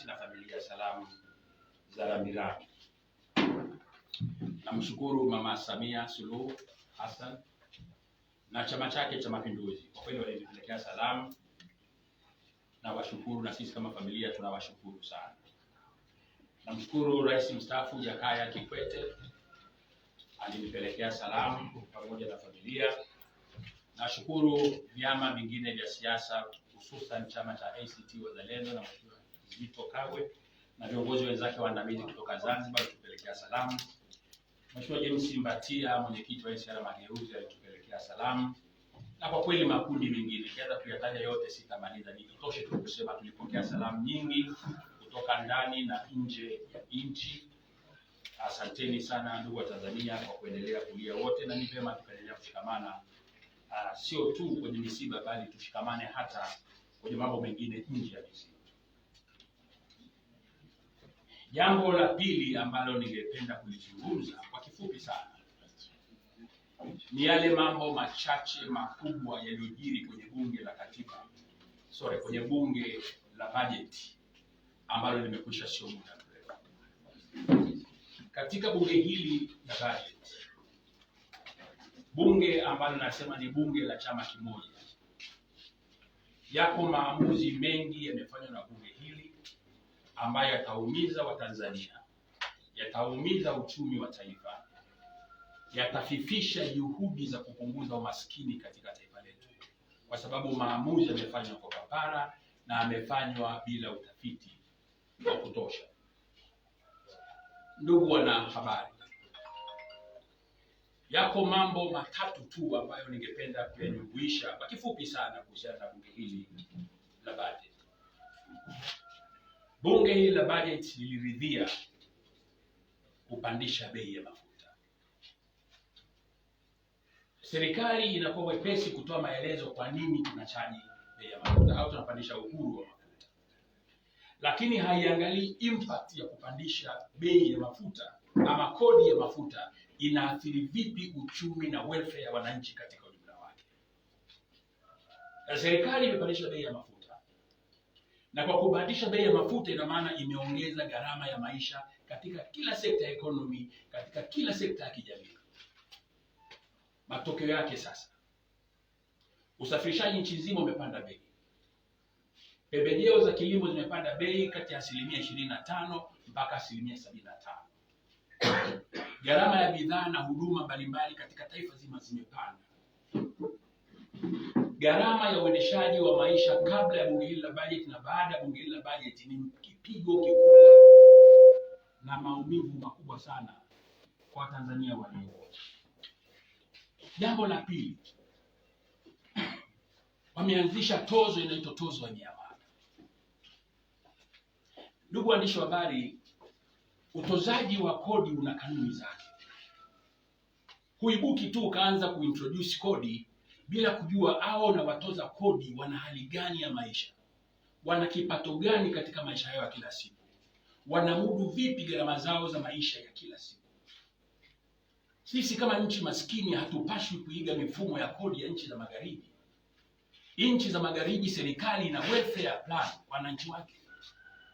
binafsi na familia Salamu za Rambirambi. Namshukuru Mama Samia Suluhu Hassan na chama chake cha Mapinduzi kwa kweli walitupelekea salamu, na washukuru, na sisi kama familia tunawashukuru sana. Namshukuru Rais Mstaafu Jakaya Kikwete alinipelekea salamu pamoja na familia. Nashukuru vyama vingine vya siasa hususan chama cha ACT Wazalendo na Mheshimiwa Zitto Kabwe na viongozi wenzake waandamizi kutoka Zanzibar alitupelekea salamu. Mheshimiwa James Mbatia mwenyekiti wa NCCR Mageuzi alitupelekea salamu. Na kwa kweli makundi mengine kianza kuyataja yote sitamaliza, nitoshe tu kusema tulipokea salamu nyingi kutoka ndani na nje ya nchi. Asanteni sana ndugu wa Tanzania kwa kuendelea kulia wote, na ni vyema tukaendelea kushikamana, sio tu kwenye misiba bali tushikamane hata kwenye mambo mengine nje ya misiba. Jambo la pili ambalo ningependa kulizungumza kwa kifupi sana ni yale mambo machache makubwa yaliyojiri kwenye bunge la katiba, kwenye bunge la bajeti ambalo limekwisha sio muda mrefu. Katika bunge hili la bajeti, bunge ambalo nasema ni bunge la chama kimoja, yako maamuzi mengi yamefanywa na bunge hili ambayo yataumiza Watanzania, yataumiza uchumi wa taifa, yatafifisha juhudi za kupunguza umaskini katika taifa letu, kwa sababu maamuzi yamefanywa kwa papara na yamefanywa bila utafiti wa kutosha. Ndugu wanahabari, yako mambo matatu tu ambayo ningependa kuyajumuisha kwa kifupi sana kuhusiana na bunge hili la bajeti. Bunge hili la bajeti liliridhia kupandisha bei ya mafuta. Serikali inakuwa wepesi kutoa maelezo kwa nini tunachaji bei ya mafuta au tunapandisha uhuru wa mafuta, lakini haiangalii impact ya kupandisha bei ya mafuta ama kodi ya mafuta inaathiri vipi uchumi na welfare ya wananchi katika ujumla wake. Na serikali imepandisha bei ya mafuta, na kwa kupandisha bei ya mafuta ina maana imeongeza gharama ya maisha katika kila sekta ya economy, katika kila sekta ya kijamii. Matokeo yake sasa, usafirishaji nchi nzima umepanda bei. Pembejeo za kilimo zimepanda bei kati ya 25% mpaka 75%. Gharama ya bidhaa na huduma mbalimbali katika taifa zima zimepanda. Gharama ya uendeshaji wa maisha kabla ya bunge hili la bajeti na baada ya bunge hili la bajeti ni kipigo kikubwa na maumivu makubwa sana kwa Tanzania walio. Jambo la pili, wameanzisha tozo inaitwa tozo ya miamala. Ndugu waandishi wa habari, utozaji wa kodi una kanuni zake. Huibuki tu ukaanza kuintroduce kodi bila kujua hao na watoza kodi wana hali gani ya maisha, wana kipato gani katika maisha yao ya kila siku, wanamudu vipi gharama zao za maisha ya kila siku. Sisi kama nchi maskini hatupashwi kuiga mifumo ya kodi ya nchi za magharibi. Nchi za magharibi serikali ina welfare plan wananchi wake.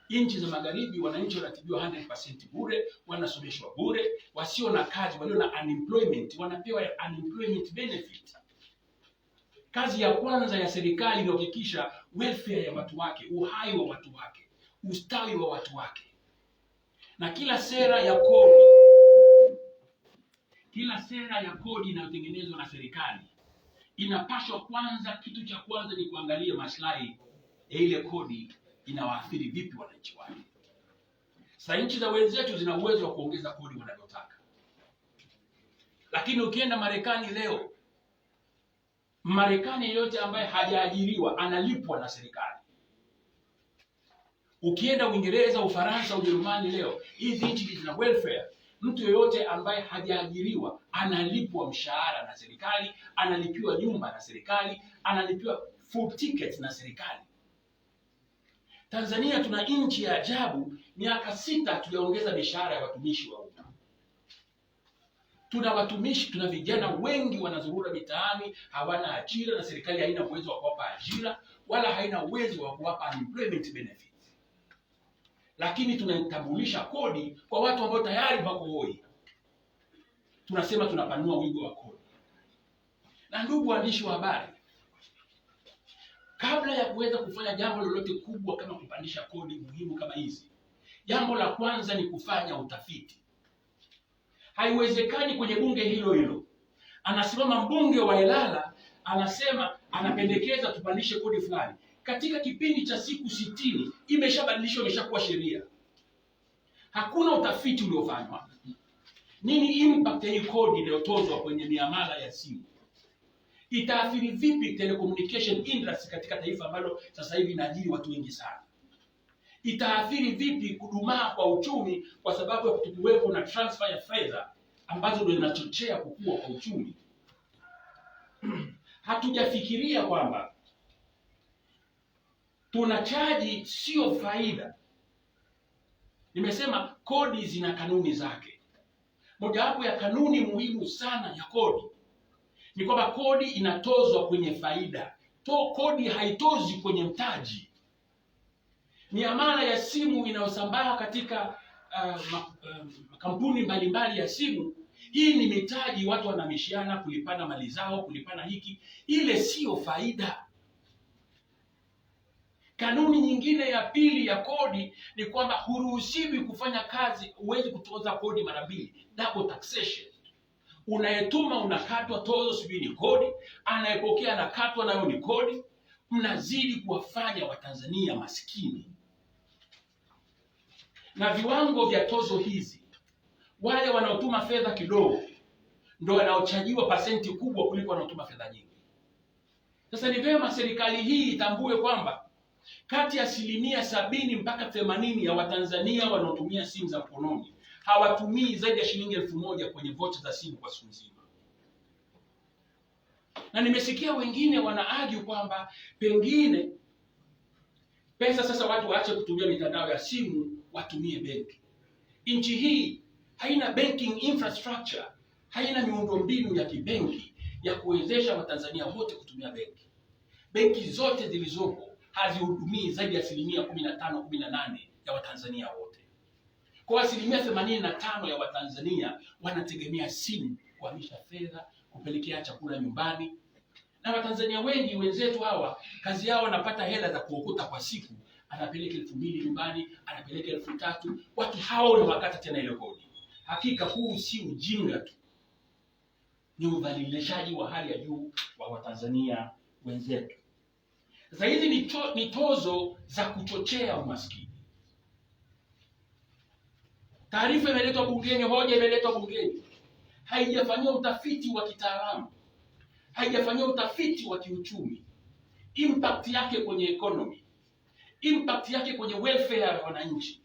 Nchi za magharibi wananchi wanatibiwa 100% bure, wanasomeshwa bure, wasio na kazi, walio na unemployment wanapewa unemployment benefit. Kazi ya kwanza ya serikali ni kuhakikisha welfare ya watu wake, uhai wa watu wake, ustawi wa watu wake. Na kila sera ya kodi inayotengenezwa na serikali inapaswa kwanza, kitu cha kwanza ni kuangalia maslahi ya ile kodi inawaathiri vipi wananchi wake. Sasa nchi za wenzetu zina uwezo wa kuongeza kodi wanavyotaka. Lakini ukienda Marekani leo, Marekani yote ambaye hajaajiriwa analipwa na serikali. Ukienda Uingereza, Ufaransa, Ujerumani leo, hizi nchi zina welfare. Mtu yoyote ambaye hajaajiriwa analipwa mshahara na serikali, analipiwa nyumba na serikali, analipiwa food tickets na serikali. Tanzania tuna nchi ya ajabu, miaka 6 tujaongeza mishahara ya watumishi wa umma. Tuna watumishi, tuna vijana wengi wanazurura mitaani, hawana ajira na serikali haina uwezo wa kuwapa ajira wala haina uwezo wa kuwapa unemployment benefits. lakini tunatambulisha kodi kwa watu ambao tayari wako hoi. Tunasema tunapanua wigo wa kodi. Na ndugu waandishi wa habari, kabla ya kuweza kufanya jambo lolote kubwa kama kupandisha kodi muhimu kama hizi, jambo la kwanza ni kufanya utafiti. Haiwezekani kwenye bunge hilo hilo anasimama mbunge wa Ilala anasema anapendekeza tupandishe kodi fulani, katika kipindi cha siku 60 imeshabadilishwa, imeshakuwa sheria. Hakuna utafiti uliofanywa. Nini impact ya hii kodi inayotozwa kwenye miamala ya simu? Itaathiri vipi telecommunication industry katika taifa ambalo sasa hivi inaajiri watu wengi sana? Itaathiri vipi kudumaa kwa uchumi kwa sababu ya kutokuwepo na transfer ya fedha ambazo ndio zinachochea kukua kwa uchumi? Hatujafikiria kwamba tunachaji sio faida. Nimesema kodi zina kanuni zake. Mojawapo ya kanuni muhimu sana ya kodi ni kwamba kodi inatozwa kwenye faida. Kodi haitozi kwenye mtaji. Miamala ya simu inayosambaa katika kampuni mbalimbali ya simu, hii ni mitaji, watu wanamishiana kulipana mali zao, kulipana hiki, ile sio faida. Kanuni nyingine ya pili ya kodi ni kwamba huruhusiwi kufanya kazi, huwezi kutoza kodi mara mbili, double taxation. Unayetuma unakatwa tozo, sijui ni kodi, anayepokea anakatwa nayo ni kodi. Mnazidi kuwafanya Watanzania maskini. Na viwango vya tozo hizi, wale wanaotuma fedha kidogo ndio wanaochajiwa pasenti kubwa kuliko wanaotuma fedha nyingi. Sasa ni vyema serikali hii itambue kwamba kati ya 70% mpaka 80% ya Watanzania wanaotumia simu za mkononi hawatumii zaidi ya shilingi 1000 kwenye vocha za simu kwa siku nzima. Na nimesikia wengine wanaargue kwamba pengine pesa sasa watu waache kutumia mitandao ya simu, watumie benki. Nchi hii haina banking infrastructure, haina miundombinu ya kibenki ya kuwezesha Watanzania wote kutumia benki. Benki zote zilizopo hazihudumii zaidi ya 15-18 ya Watanzania wote. Kwa 85% ya Watanzania wanategemea simu kuhamisha fedha, kupelekea chakula nyumbani. Na Watanzania wengi wenzetu hawa kazi yao wanapata hela za kuokota kwa siku, anapeleka 2000 nyumbani, anapeleka 3000. Watu hao ni wakata tena ile kodi. Hakika huu si ujinga tu, ni udhalilishaji wa hali ya juu wa Watanzania wenzetu. Sasa hizi ni tozo za kuchochea umaskini. Taarifa imeletwa bungeni, hoja imeletwa bungeni, haijafanywa utafiti wa kitaalamu, haijafanywa utafiti wa kiuchumi, impact yake kwenye economy, impact yake kwenye welfare ya wananchi.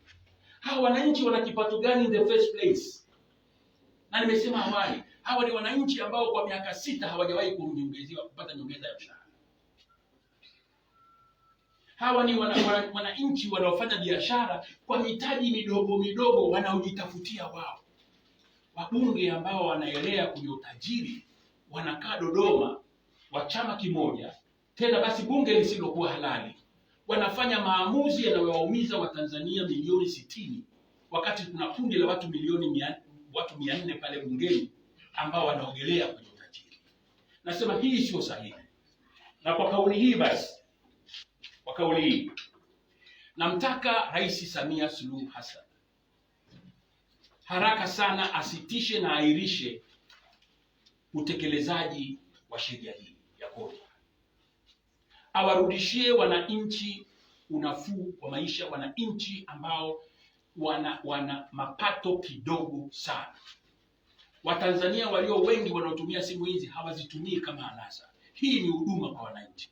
Hawa wananchi wana kipato gani in the first place? Na nimesema awali, hawa ni wananchi ambao kwa miaka 6 hawajawahi kupata nyongeza ya mshahara. Hawa ni wananchi wanaofanya biashara kwa mitaji midogo midogo wanaojitafutia wao. Wabunge ambao wanaelea kwenye utajiri wanakaa Dodoma wa chama kimoja, tena basi bunge lisilokuwa halali, wanafanya maamuzi yanayowaumiza Watanzania milioni 60, wakati kuna kundi la watu 400 pale bungeni ambao wanaogelea kwenye utajiri. Nasema hii sio sahihi. Na kwa kauli hii basi, kwa kauli hii namtaka Rais Samia Suluhu Hassan haraka sana asitishe na airishe utekelezaji wa sheria hii ya kodi. Awarudishie wananchi unafuu wa maisha, wananchi ambao wana mapato kidogo sana. Watanzania walio wengi wanaotumia simu hizi hawazitumii kama anasa. Hii ni huduma kwa wananchi.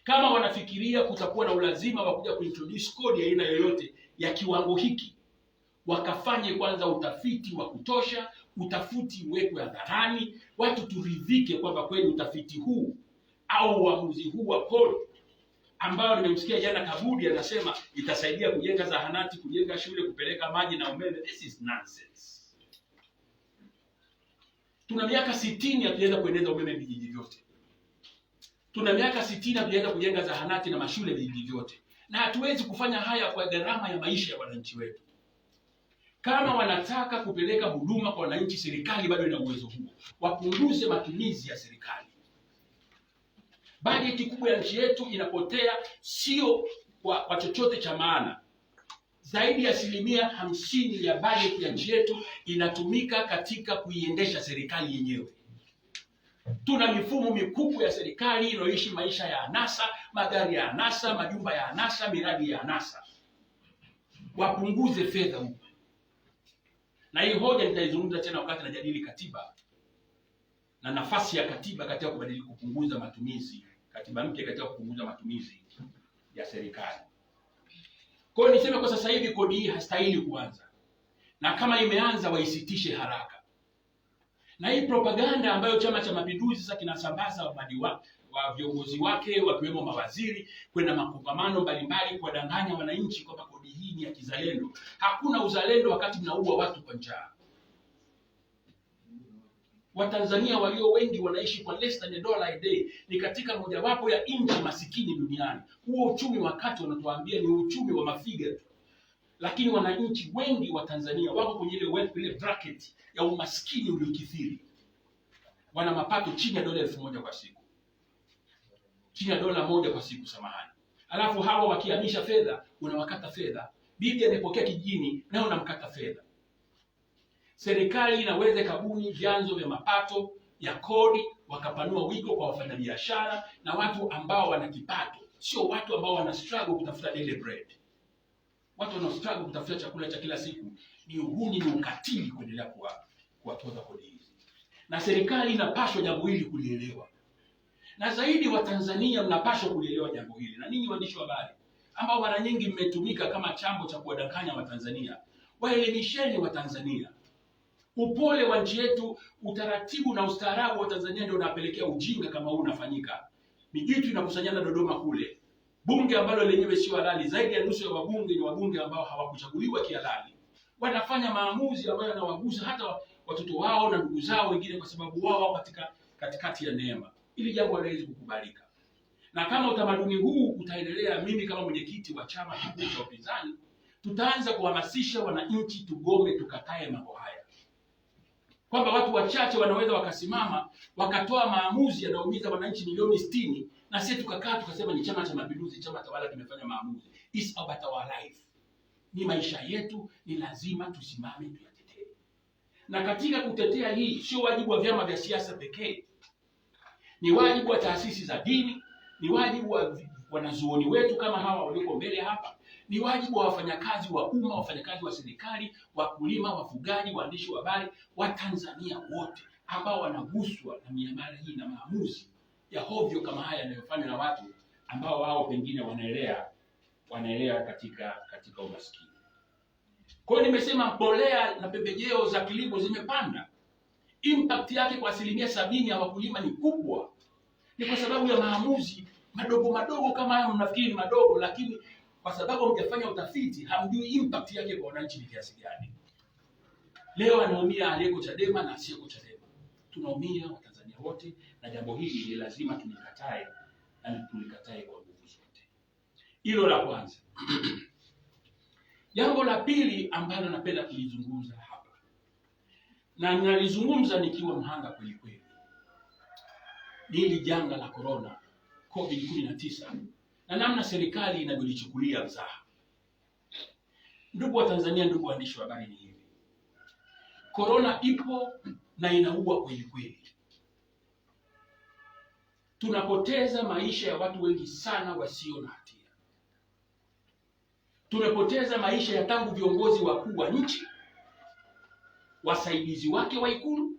Kama wanafikiria kutakuwa na ulazima wa kuja kuintroduce kodi ya aina yoyote ya kiwango hiki, wakafanye kwanza utafiti wa kutosha, utafiti uwekwe hadharani, watu turidhike kwamba kweli utafiti huu au uamuzi huu wa kodi ambao nimemsikia jana Kabudi anasema itasaidia kujenga zahanati, kujenga shule, kupeleka maji na umeme. This is nonsense. Tuna miaka 60 hatuweza kuendeleza umeme vijiji vyote. Tuna miaka 60 hatuweza kujenga zahanati na mashule vijiji vyote. na hatuwezi kufanya haya kwa gharama ya maisha ya wananchi wetu. Kama wanataka kupeleka huduma kwa wananchi, serikali bado ina uwezo huo. Wapunguze matumizi ya serikali. Bajeti kubwa ya nchi yetu inapotea sio kwa chochote cha maana. Zaidi ya 50% ya bajeti ya nchi yetu inatumika katika kuiendesha serikali yenyewe. Tuna mifumo mikubwa ya serikali inayoishi maisha ya anasa, magari ya anasa, majumba ya anasa, miradi ya anasa. Wapunguze fedha huko. Na hii hoja nitaizungumza tena wakati najadili katiba na nafasi ya katiba katika kupunguza matumizi, katiba mpya katika kupunguza matumizi ya serikali. Kwa hiyo niseme kwa sasa hivi kodi hii hastahili kuanza, na kama imeanza waisitishe haraka. Na hii propaganda ambayo Chama cha Mapinduzi sasa kinasambaza wa viongozi wake wakiwemo mawaziri kwenda makongamano mbalimbali kuwadanganya wananchi kwamba kodi hii ni ya kizalendo. Hakuna uzalendo wakati mnaua watu kwa njaa. Watanzania walio wengi wanaishi kwa less than $1 a day. Ni katika mojawapo ya nchi masikini duniani. Huo uchumi wakati wanatuambia ni uchumi wa mafiga tu. Lakini wananchi wengi wa Tanzania wako kwenye ile bracket ya umaskini uliokithiri. Wana mapato chini ya $1,000 kwa siku. Chini ya $1 kwa siku, samahani. Alafu hawa wakihamisha fedha, unawakata fedha. Bibi anapokea kijijini, nao unamkata fedha. Serikali inaweza kabuni vyanzo vya mapato ya kodi, wakapanua wigo kwa wafanyabiashara na watu ambao wana kipato, sio watu ambao wana struggle kutafuta daily bread. Watu wana struggle kutafuta chakula cha kila siku. Ni uhuni, ni ukatili kuendelea kuwatoza kodi hizi. Na serikali inapaswa jambo hili kulielewa. Na zaidi Watanzania mnapaswa kulielewa jambo hili. Na ninyi waandishi wa habari ambao mara nyingi mmetumika kama chambo cha kuwadanganya Watanzania, waelimisheni Watanzania. Upole wa nchi yetu, utaratibu na ustaarabu wa Tanzania ndio unapelekea ujinga kama huu unafanyika. Mijitu inakusanyana Dodoma kule. Bunge ambalo lenyewe sio halali, zaidi ya nusu ya wabunge ni wabunge ambao hawakuchaguliwa kihalali. Wanafanya maamuzi ambayo yanawagusa hata watoto wao na ndugu zao wengine kwa sababu wao wako katikati ya neema. Ili jambo haliwezi kukubalika. Na kama utamaduni huu utaendelea, mimi kama mwenyekiti wa chama kikuu cha upinzani, tutaanza kuhamasisha wananchi tugome, tukatae mambo haya. Kwamba watu wachache wanaweza wakasimama, wakatoa maamuzi yanayoumiza wananchi milioni 60, na sisi tukakaa tukasema ni Chama cha Mapinduzi, chama tawala kimefanya maamuzi. It's about our life. Ni maisha yetu, ni lazima tusimame tuyatetee. Na katika kutetea hii, sio wajibu wa vyama vya siasa pekee. Ni wajibu wa taasisi za dini, ni wajibu wa wanazuoni wetu kama hawa walioko mbele hapa, ni wajibu wa wafanyakazi wa umma, wafanyakazi wa serikali, wakulima, wafugaji, waandishi wa habari, Watanzania wote ambao wanaguswa na miamala hii na maamuzi ya hovyo kama haya yanayofanywa na watu ambao wao pengine wanaelea katika umaskini. Kwa hiyo nimesema mbolea na pembejeo za kilimo zimepanda. Impact yake kwa 70% ya wakulima ni kubwa. Ni kwa sababu ya maamuzi madogo kama haya. Mnafikiri ni madogo, lakini kwa sababu mjafanya utafiti, hamjui impact yake kwa wananchi ni kiasi gani. Leo anaumia aliyeko Chadema na asiyeko Chadema. Tunaumia Watanzania wote, na jambo hili ni lazima tulikatae, na tulikatae kwa nguvu zote. Hilo la kwanza. Jambo la pili ambalo napenda kulizungumza hapa, na ninalizungumza nikiwa mhanga kweli kweli, ni hili janga la corona COVID-19 na namna serikali inavyolichukulia mzaha. Ndugu wa Tanzania, ndugu waandishi wa habari, ni hivi. Corona ipo na inaua kweli kweli. Tunapoteza maisha ya watu wengi sana wasio na hatia. Tumepoteza maisha ya tangu viongozi wakuu wa nchi, wasaidizi wake wa Ikulu,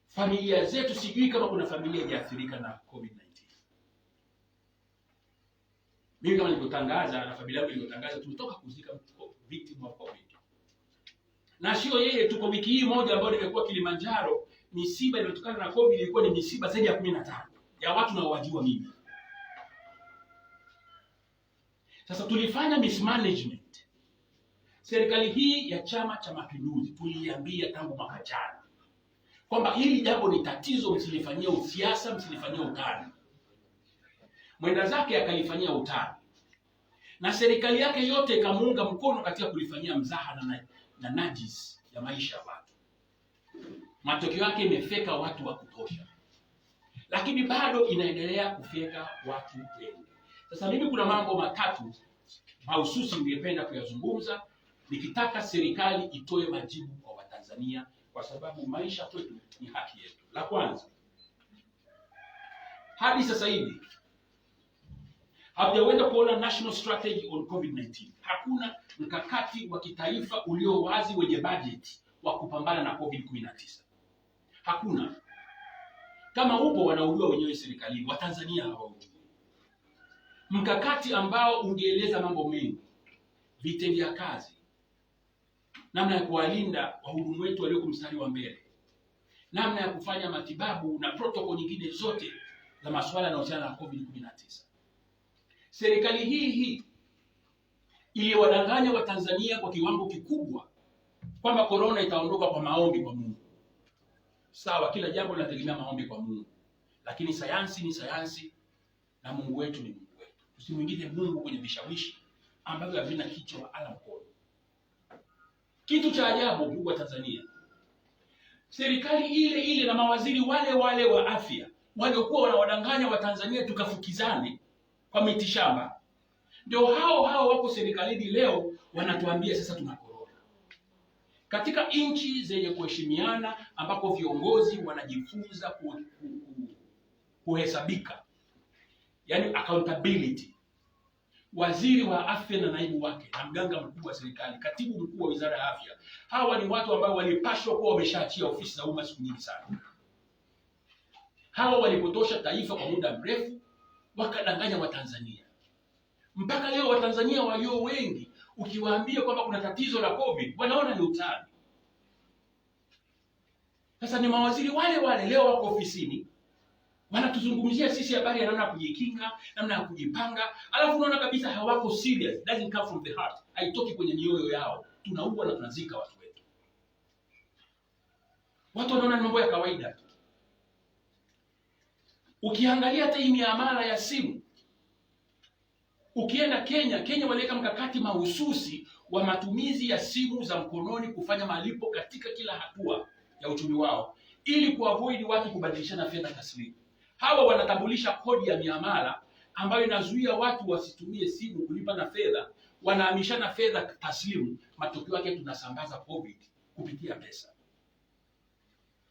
familia zetu. Sijui kama kuna familia iliathirika na COVID-19. Mimi kama nilivyotangaza na familia yangu ilivyotangaza, tumetoka kuzika victim wa COVID. Na sio yeye, tuko wiki hii moja ambayo nimekuwa Kilimanjaro, misiba iliyotokana na COVID ilikuwa ni misiba zaidi ya 15 ya watu na wajua mimi. Sasa tulifanya mismanagement. Serikali hii ya Chama cha Mapinduzi tuliambia tangu mwaka jana kwamba hili jambo ni tatizo, msilifanyia usiasa, msilifanyia utani. mwenda zake akalifanyia utani, na serikali yake yote ikamuunga mkono katika kulifanyia mzaha na najis ya maisha ya watu. Matokeo yake imefeka watu wa kutosha, lakini bado inaendelea kufeka watu wengi. Sasa mimi kuna mambo matatu mahususi ningependa kuyazungumza, nikitaka serikali itoe majibu kwa Watanzania, kwa sababu maisha kwetu ni haki yetu. La kwanza, hadi sasa hivi hatujaweza kuona national strategy on COVID-19. Hakuna mkakati wa kitaifa ulio wazi wenye budget wa kupambana na COVID-19. Hakuna. Kama upo wanaujua wenyewe serikalini, Watanzania hawaujui. Mkakati ambao ungeeleza mambo mengi, vitendea kazi, namna ya kuwalinda wahudumu wetu walioko mstari wa mbele, namna ya kufanya matibabu na protocol nyingine zote za masuala yanayohusiana na COVID-19. Serikali hii iliwadanganya Watanzania kwa kiwango kikubwa kwamba corona itaondoka kwa maombi kwa Mungu. Sawa, kila jambo linategemea maombi kwa Mungu, lakini sayansi ni sayansi na Mungu wetu ni Mungu wetu. Usimwingize Mungu kwenye vishawishi ambavyo havina kichwa wala mkono. Kitu cha ajabu, ndugu wa Tanzania, serikali ile na mawaziri wale wa afya waliokuwa wanawadanganya Watanzania tukafukizane kwa mitishamba, ndio hao wako serikalini leo wanatuambia sasa tuna corona. Katika nchi zenye kuheshimiana ambako viongozi wanajifunza kuhesabika, yani accountability, waziri wa afya na naibu wake na mganga mkuu wa serikali, katibu mkuu wa wizara ya afya, hawa ni watu ambao walipashwa kuwa wameshaachia ofisi za umma siku nyingi sana. Hawa walipotosha taifa kwa muda mrefu, wakadanganya Watanzania. Mpaka leo Watanzania walio wengi ukiwaambia kwamba kuna tatizo la COVID, wanaona ni utani. Sasa ni mawaziri wale leo wako ofisini, wanatuzungumzia sisi habari ya namna ya kujikinga, namna ya kujipanga, alafu unaona kabisa hawako serious. Doesn't come from the heart. Haitoki kwenye mioyo yao. Tunaua na tunazika watu wetu. Watu wanaona ni mambo ya kawaida. Ukiangalia hata hii miamala ya simu, ukienda Kenya waliweka mkakati mahususi wa matumizi ya simu za mkononi kufanya malipo katika kila hatua ya uchumi wao, ili kuavoid watu kubadilishana fedha taslimu. Hawa wanatambulisha kodi ya miamala ambayo inazuia watu wasitumie simu kulipa na fedha, wanahamishana fedha taslimu. Matokeo yake tunasambaza COVID kupitia pesa.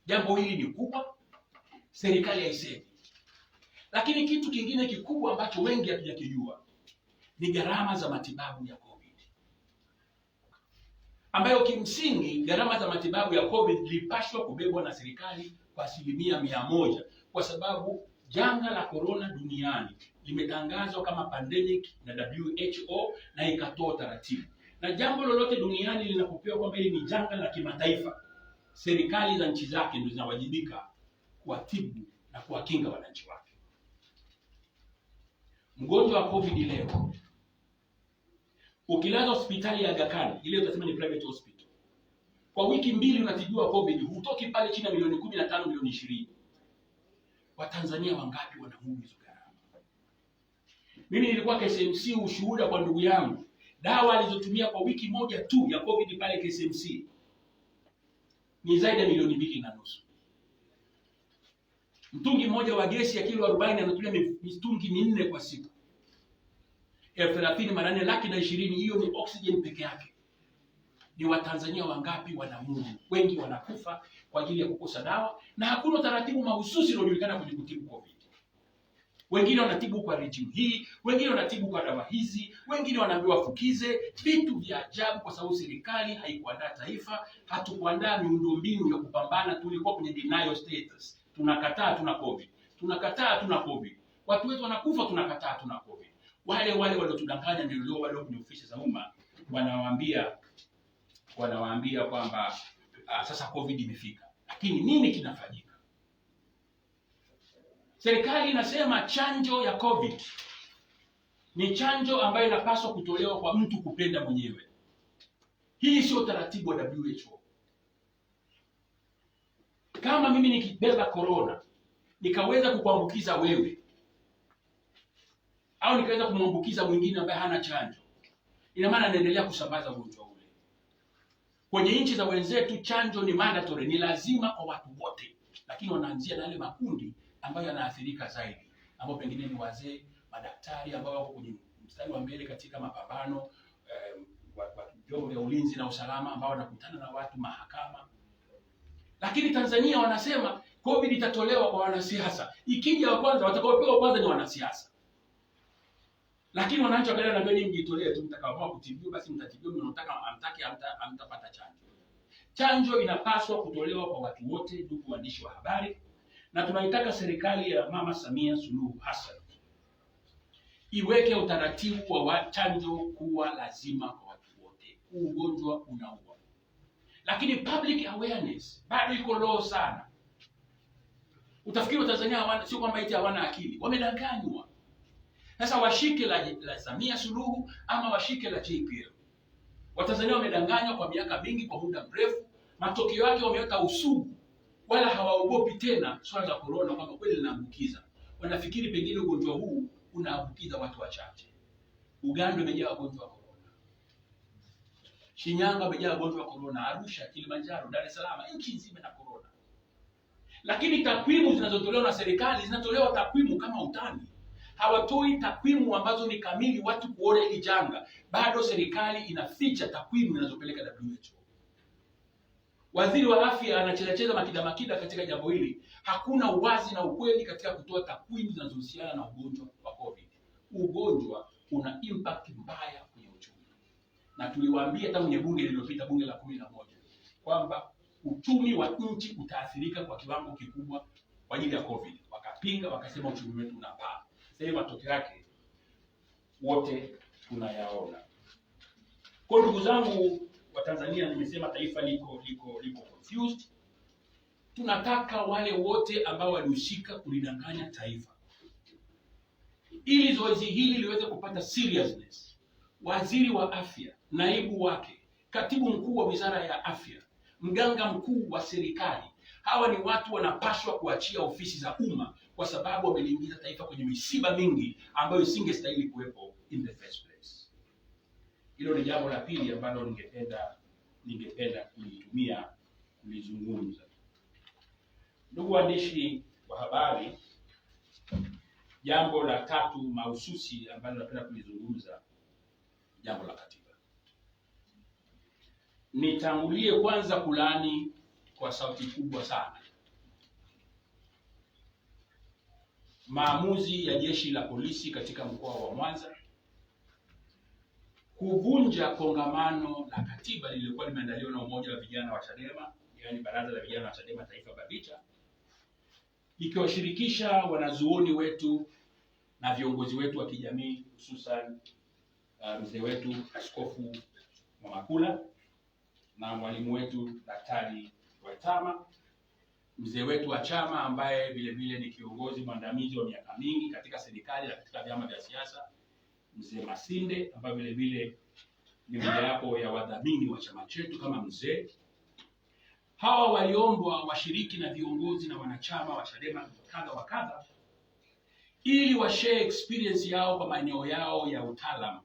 Jambo hili ni kubwa, serikali haisemi. Lakini kitu kingine kikubwa ambacho wengi hatujakijua ni gharama za matibabu ya COVID, ambayo kimsingi gharama za matibabu ya COVID zilipaswa kubebwa na serikali kwa 100%, kwa sababu janga la corona duniani limetangazwa kama pandemic na WHO na ikatoa taratibu. Na jambo lolote duniani linapopewa kwamba hili ni janga la kimataifa, serikali za nchi zake ndio zinawajibika kuwatibu na kuwakinga wananchi wake. Mgonjwa wa COVID leo ukilaza hospitali ya Aga Khan, ile utasema ni private hospital, kwa wiki 2 unatibiwa COVID, hutoki pale chini ya milioni 15, milioni 20. Watanzania wangapi wanamudu hizo gharama? Mimi nilikuwa KCMC, ushuhuda kwa ndugu yangu, dawa alizotumia kwa wiki moja tu ya COVID pale KCMC ni zaidi ya milioni 2.5. Mtungi mmoja wa gesi ya kilo 40 anatumia mitungi 4 kwa siku. 30 mara 4 120,000, hiyo ni oxygen peke yake. Ni Watanzania wangapi wanamudu? Wengi wanakufa kwa ajili ya kukosa dawa, na hakuna taratibu mahususi unaojulikana kwenye kutibu COVID. Wengine wanatibu kwa regime hii, wengine wanatibu kwa dawa hizi, wengine wanaambiwa fukize, vitu vya ajabu, kwa sababu serikali haikuandaa taifa, hatukuandaa miundombinu ya kupambana. Tulikuwa kwenye denial status. Tunakataa tuna COVID. Tunakataa tuna COVID. Watu wetu wanakufa, tunakataa tuna COVID. Wale waliotudanganya ndio wale kwenye ofisi za umma wanawaambia kwamba sasa COVID imefika. Lakini nini kinafanyika? Serikali inasema chanjo ya COVID ni chanjo ambayo inapaswa kutolewa kwa mtu kupenda mwenyewe. Hii sio taratibu wa WHO. Kama mimi nikibeba corona nikaweza kukuambukiza wewe, au nikaweza kumwambukiza mwingine ambaye hana chanjo, ina maana anaendelea kusambaza ugonjwa ule. Kwenye nchi za wenzetu chanjo ni mandatory, ni lazima kwa watu wote, lakini wanaanzia na yale makundi ambayo yanaathirika zaidi, ambao pengine ni wazee, madaktari ambao wako kwenye mstari wa mbele katika mapambano, vyombo vya ulinzi na usalama ambao wanakutana na watu, mahakama. Lakini Tanzania wanasema COVID itatolewa kwa wanasiasa. Ikija wa kwanza, watakaopewa kwanza ni wanasiasa. Lakini wananchi wakaenda na mbele, mjitolee tu, mtakaoamua kutibiwa basi mtatibiwa, mnataka amtaki hamtapata chanjo. Chanjo inapaswa kutolewa kwa watu wote, ndugu waandishi wa habari, na tunaitaka serikali ya Mama Samia Suluhu Hassan iweke utaratibu wa chanjo kuwa lazima kwa watu wote. Ugonjwa unaua. Lakini public awareness bado iko low sana. Utafikiri Tanzania sio kwamba eti hawana akili, wamedanganywa. Sasa washike la Samia Suluhu ama washike la JPM. Watanzania wamedanganywa kwa miaka mingi, kwa muda mrefu. Matokeo yake wameweka usugu, wala hawaogopi tena swala la corona kama kweli linaambukiza. Wanafikiri pengine ugonjwa huu unaambukiza watu wachache. Uganda imejaa wagonjwa wa corona. Shinyanga imejaa wagonjwa wa corona, Arusha, Kilimanjaro, Dar es Salaam, nchi nzima na corona. Lakini takwimu zinazotolewa na serikali zinatolewa takwimu kama utani. Hawatoi takwimu ambazo ni kamili watu kuona hili janga. Bado serikali inaficha takwimu zinazopeleka WHO. Waziri wa afya anacheza makida katika jambo hili. Hakuna uwazi na ukweli katika kutoa takwimu zinazohusiana na ugonjwa wa COVID. Ugonjwa una impact mbaya kwenye uchumi. Na tuliwaambia tangu kwenye bunge lililopita, bunge la 11, kwamba uchumi wa nchi utaathirika kwa kiwango kikubwa kwa ajili ya COVID. Wakapinga, wakasema uchumi wetu unapaa. Sasa matokeo yake wote tunayaona. Kwa ndugu zangu wa Tanzania, nimesema taifa liko confused. Tunataka wale wote ambao walihusika kulidanganya taifa, ili zoezi hili liweze kupata seriousness, waziri wa afya, naibu wake, katibu mkuu wa wizara ya afya, mganga mkuu wa serikali, hawa ni watu wanapaswa kuachia ofisi za umma, kwa sababu wameliingiza taifa kwenye misiba mingi ambayo isingestahili kuwepo in the first place. Hilo ni jambo la pili ambalo ningependa kulitumia kulizungumza. Ndugu waandishi wa habari, jambo la tatu mahususi ambalo napenda kulizungumza, jambo la katiba. Nitangulie kwanza kulaani kwa sauti kubwa sana maamuzi ya jeshi la polisi katika mkoa wa Mwanza kuvunja kongamano la katiba lililokuwa limeandaliwa na umoja wa vijana wa Chadema, yaani baraza la vijana wa Chadema taifa BAVICHA, likiwashirikisha wanazuoni wetu na viongozi wetu wa kijamii, hususan mzee wetu Askofu Mwamakula na mwalimu wetu Daktari Waitama, mzee wetu wa chama ambaye vile vile ni kiongozi mwandamizi wa miaka mingi katika serikali na katika vyama vya siasa, mzee Masinde, ambaye vile vile ni mojawapo ya wadhamini wa chama chetu kama mzee. Hawa waliombwa washiriki na viongozi na wanachama wa Chadema kadha wa kadha, ili washare experience yao kwa maeneo yao ya utaalamu,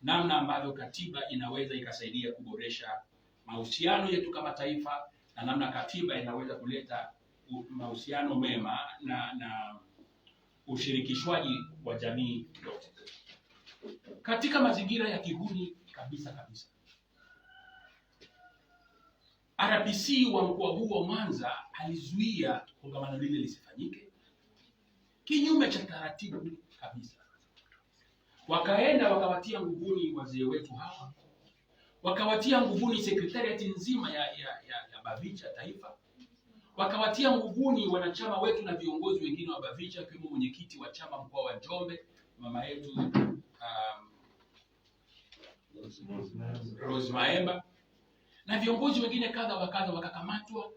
namna ambavyo katiba inaweza ikasaidia kuboresha mahusiano yetu kama taifa, na namna katiba inaweza kuleta mahusiano mema na ushirikishwaji wa jamii yote. Katika mazingira ya kihuni kabisa, RPC wa mkoa huu wa Mwanza alizuia kongamano lile lisifanyike kinyume cha taratibu kabisa. Wakaenda wakawatia nguvuni wazee wetu hawa, wakawatia nguvuni sekretariati nzima ya BAVICHA taifa, wakawatia nguvuni wanachama wetu na viongozi wengine wa BAVICHA, akiwemo mwenyekiti wa chama mkoa wa Njombe mama yetu Rose Maemba, na viongozi wengine kadha wa kadha, wakakamatwa,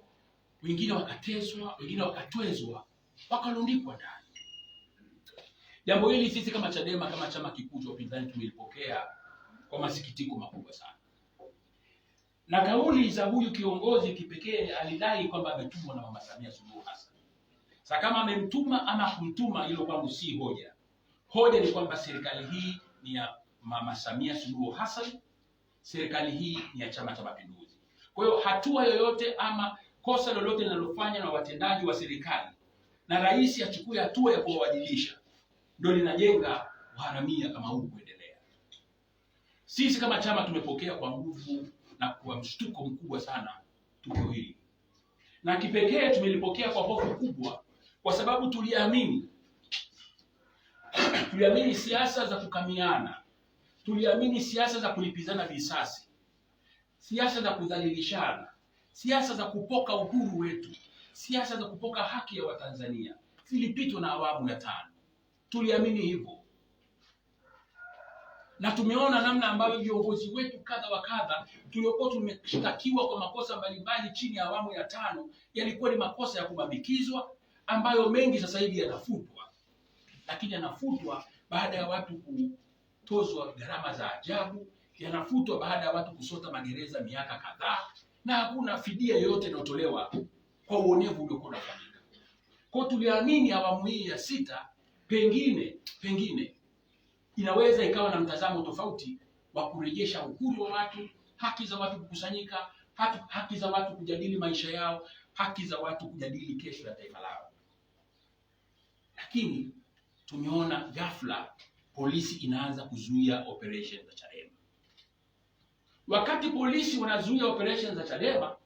wengine wakateswa, wengine wakatwezwa, wakalundikwa ndani. Jambo hili sisi kama Chadema, kama chama kikuu cha upinzani, tumelipokea kwa masikitiko makubwa sana. Na kauli za huyu kiongozi kipekee, alidai kwamba ametumwa na Mama Samia Suluhu Hassan. Sasa kama amemtuma ama kumtuma, hilo kwangu si hoja. Hoja ni kwamba serikali hii ni ya Mama Samia Suluhu Hassan, serikali hii ni ya Chama cha Mapinduzi. Kwa hiyo hatua yoyote ama kosa lolote linalofanywa na watendaji wa serikali na rais achukue hatua ya kuwawajibisha, ndio linajenga uharamia kama huu kuendelea. Sisi kama chama tumepokea kwa nguvu na kwa mshtuko mkubwa sana tukio hili, na kipekee tumelipokea kwa hofu kubwa, kwa sababu tuliamini siasa za kukamiana, tuliamini siasa za kulipizana visasi, siasa za kudhalilishana, siasa za kupoka uhuru wetu, siasa za kupoka haki ya Watanzania zilipitwa na awamu ya 5. Tuliamini hivyo, na tumeona namna ambavyo viongozi wetu kadha wa kadha tuliokuwa tumeshtakiwa kwa makosa mbalimbali chini ya awamu ya 5 yalikuwa ni makosa ya kubambikizwa, ambayo mengi sasa hivi yanafutwa, lakini yanafutwa baada ya watu kutozwa gharama za ajabu, yanafutwa baada ya watu kusota magereza miaka kadhaa, na hakuna fidia yoyote inayotolewa kwa uonevu uliokuwa unafanyika. Kwa tuliamini awamu hii ya 6 pengine inaweza ikawa na mtazamo tofauti wa kurejesha uhuru wa watu, haki za watu kukusanyika, haki za watu kujadili maisha yao, haki za watu kujadili kesho ya taifa lao. Lakini tumeona ghafla polisi inaanza kuzuia operation za Chadema. Wakati polisi wanazuia operation za Chadema,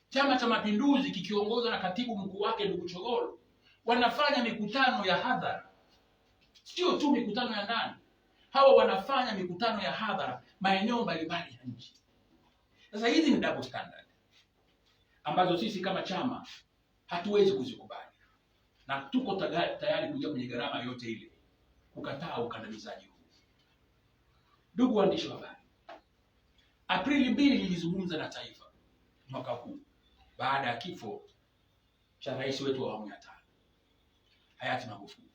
Chama cha Mapinduzi kikiongozwa na katibu mkuu wake ndugu Chogolo wanafanya mikutano ya hadhara. Sio tu mikutano ya ndani, hawa wanafanya mikutano ya hadhara maeneo mbalimbali ya nchi. Sasa hizi ni double standard ambazo sisi kama chama hatuwezi kuzikubali, na tuko tayari kuja kwenye gharama yote ile kukataa ukandamizaji huu. Ndugu waandishi wa habari, Aprili 2 nilizungumza na taifa mwaka huu baada ya kifo cha rais wetu wa awamu ya 5 hayati Magufuli,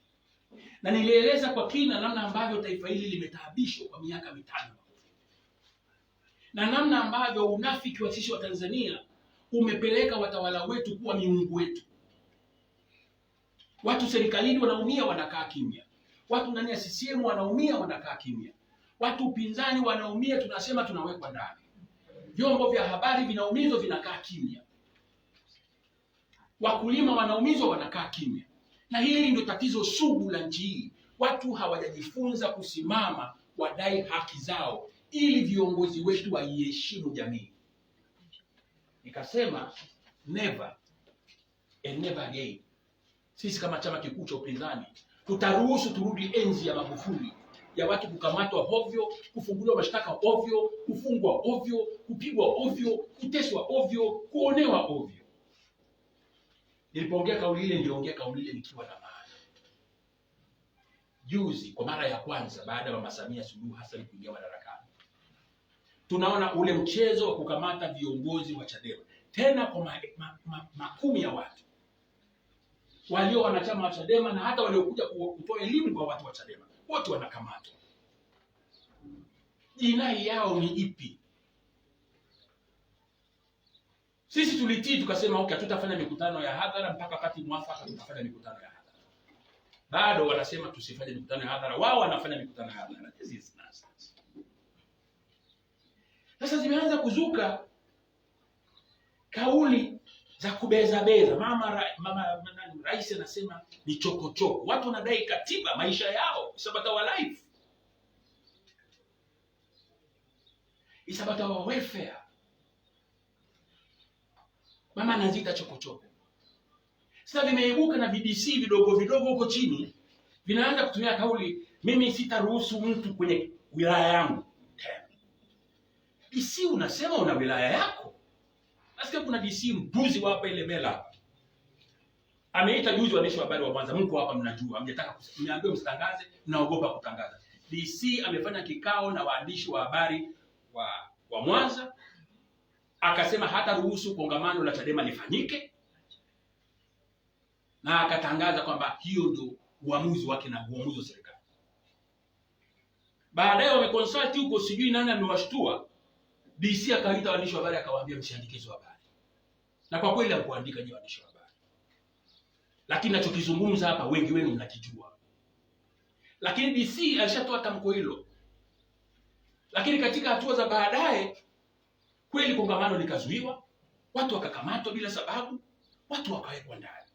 na nilieleza kwa kina namna ambavyo taifa hili limetaabishwa kwa miaka 5 na namna ambavyo unafiki wa sisi wa Tanzania umepeleka watawala wetu kuwa miungu wetu. Watu serikalini wanaumia, wanakaa kimya. Watu ndani ya CCM wanaumia, wanakaa kimya. Watu upinzani wanaumia, tunasema tunawekwa ndani. Vyombo vya habari vinaumizwa, vinakaa kimya. Wakulima wanaumizwa, wanakaa kimya. Na hili ndio tatizo sugu la nchi hii. Watu hawajajifunza kusimama wadai haki zao ili viongozi wetu waiheshimu jamii. Nikasema never and never again. Sisi kama chama kikuu cha upinzani tutaruhusu turudi enzi ya Magufuli, ya watu kukamatwa ovyo, kufunguliwa mashtaka ovyo, kufungwa ovyo, kupigwa ovyo, kuteswa ovyo, kuonewa ovyo. Nilipoongea kauli ile, niliongea kauli ile nikiwa na maana. Juzi kwa mara ya kwanza baada ya Mama Samia Suluhu Hassan kuingia madarakani, tunaona ule mchezo wa kukamata viongozi wa Chadema, tena kwa makumi ya watu walio wanachama wa Chadema na hata waliokuja kutoa elimu kwa watu wa Chadema, wote wanakamatwa. Jinai yao ni ipi? Sisi tulitii tukasema okay, hatutafanya mikutano ya hadhara mpaka wakati mwafaka tutafanya mikutano ya hadhara. Bado wanasema tusifanye mikutano ya hadhara, wao wanafanya mikutano ya hadhara. This is nonsense. Sasa zimeanza kuzuka kauli za kubeza. Mama rais anasema ni chokochoko. Watu wanadai katiba, maisha yao, it's about our life, it's about our welfare. Mama anaziita chokochoko. Sasa vimeibuka na BBC vidogo vidogo huko chini vinaanza kutumia kauli, mimi sitaruhusu mtu kwenye wilaya yangu. DC unasema una wilaya yako? Nasikia kuna DC mbuzi hapa ile Mela. Ameita juzi waandishi wa habari wa Mwanza, mko hapa mnajua, mngetaka mniambie msitangaze, mnaogopa kutangaza. DC amefanya kikao na waandishi wa habari wa Mwanza, akasema hata ruhusu kongamano la Chadema lifanyike, na akatangaza kwamba hiyo ndio uamuzi wake na uamuzi wa serikali. Baadaye wameconsult huko, sijui nani amewashtua, DC akaita waandishi wa habari akawaambia msiandike hizo habari. Na kwa kweli hakuandika je waandishi wa habari. Lakini ninachokizungumza hapa wengi wenu mnakijua. lakini DC alishatoa tamko hilo. Lakini katika hatua za baadaye kweli kongamano likazuiwa, watu wakakamatwa bila sababu, watu wakawekwa ndani.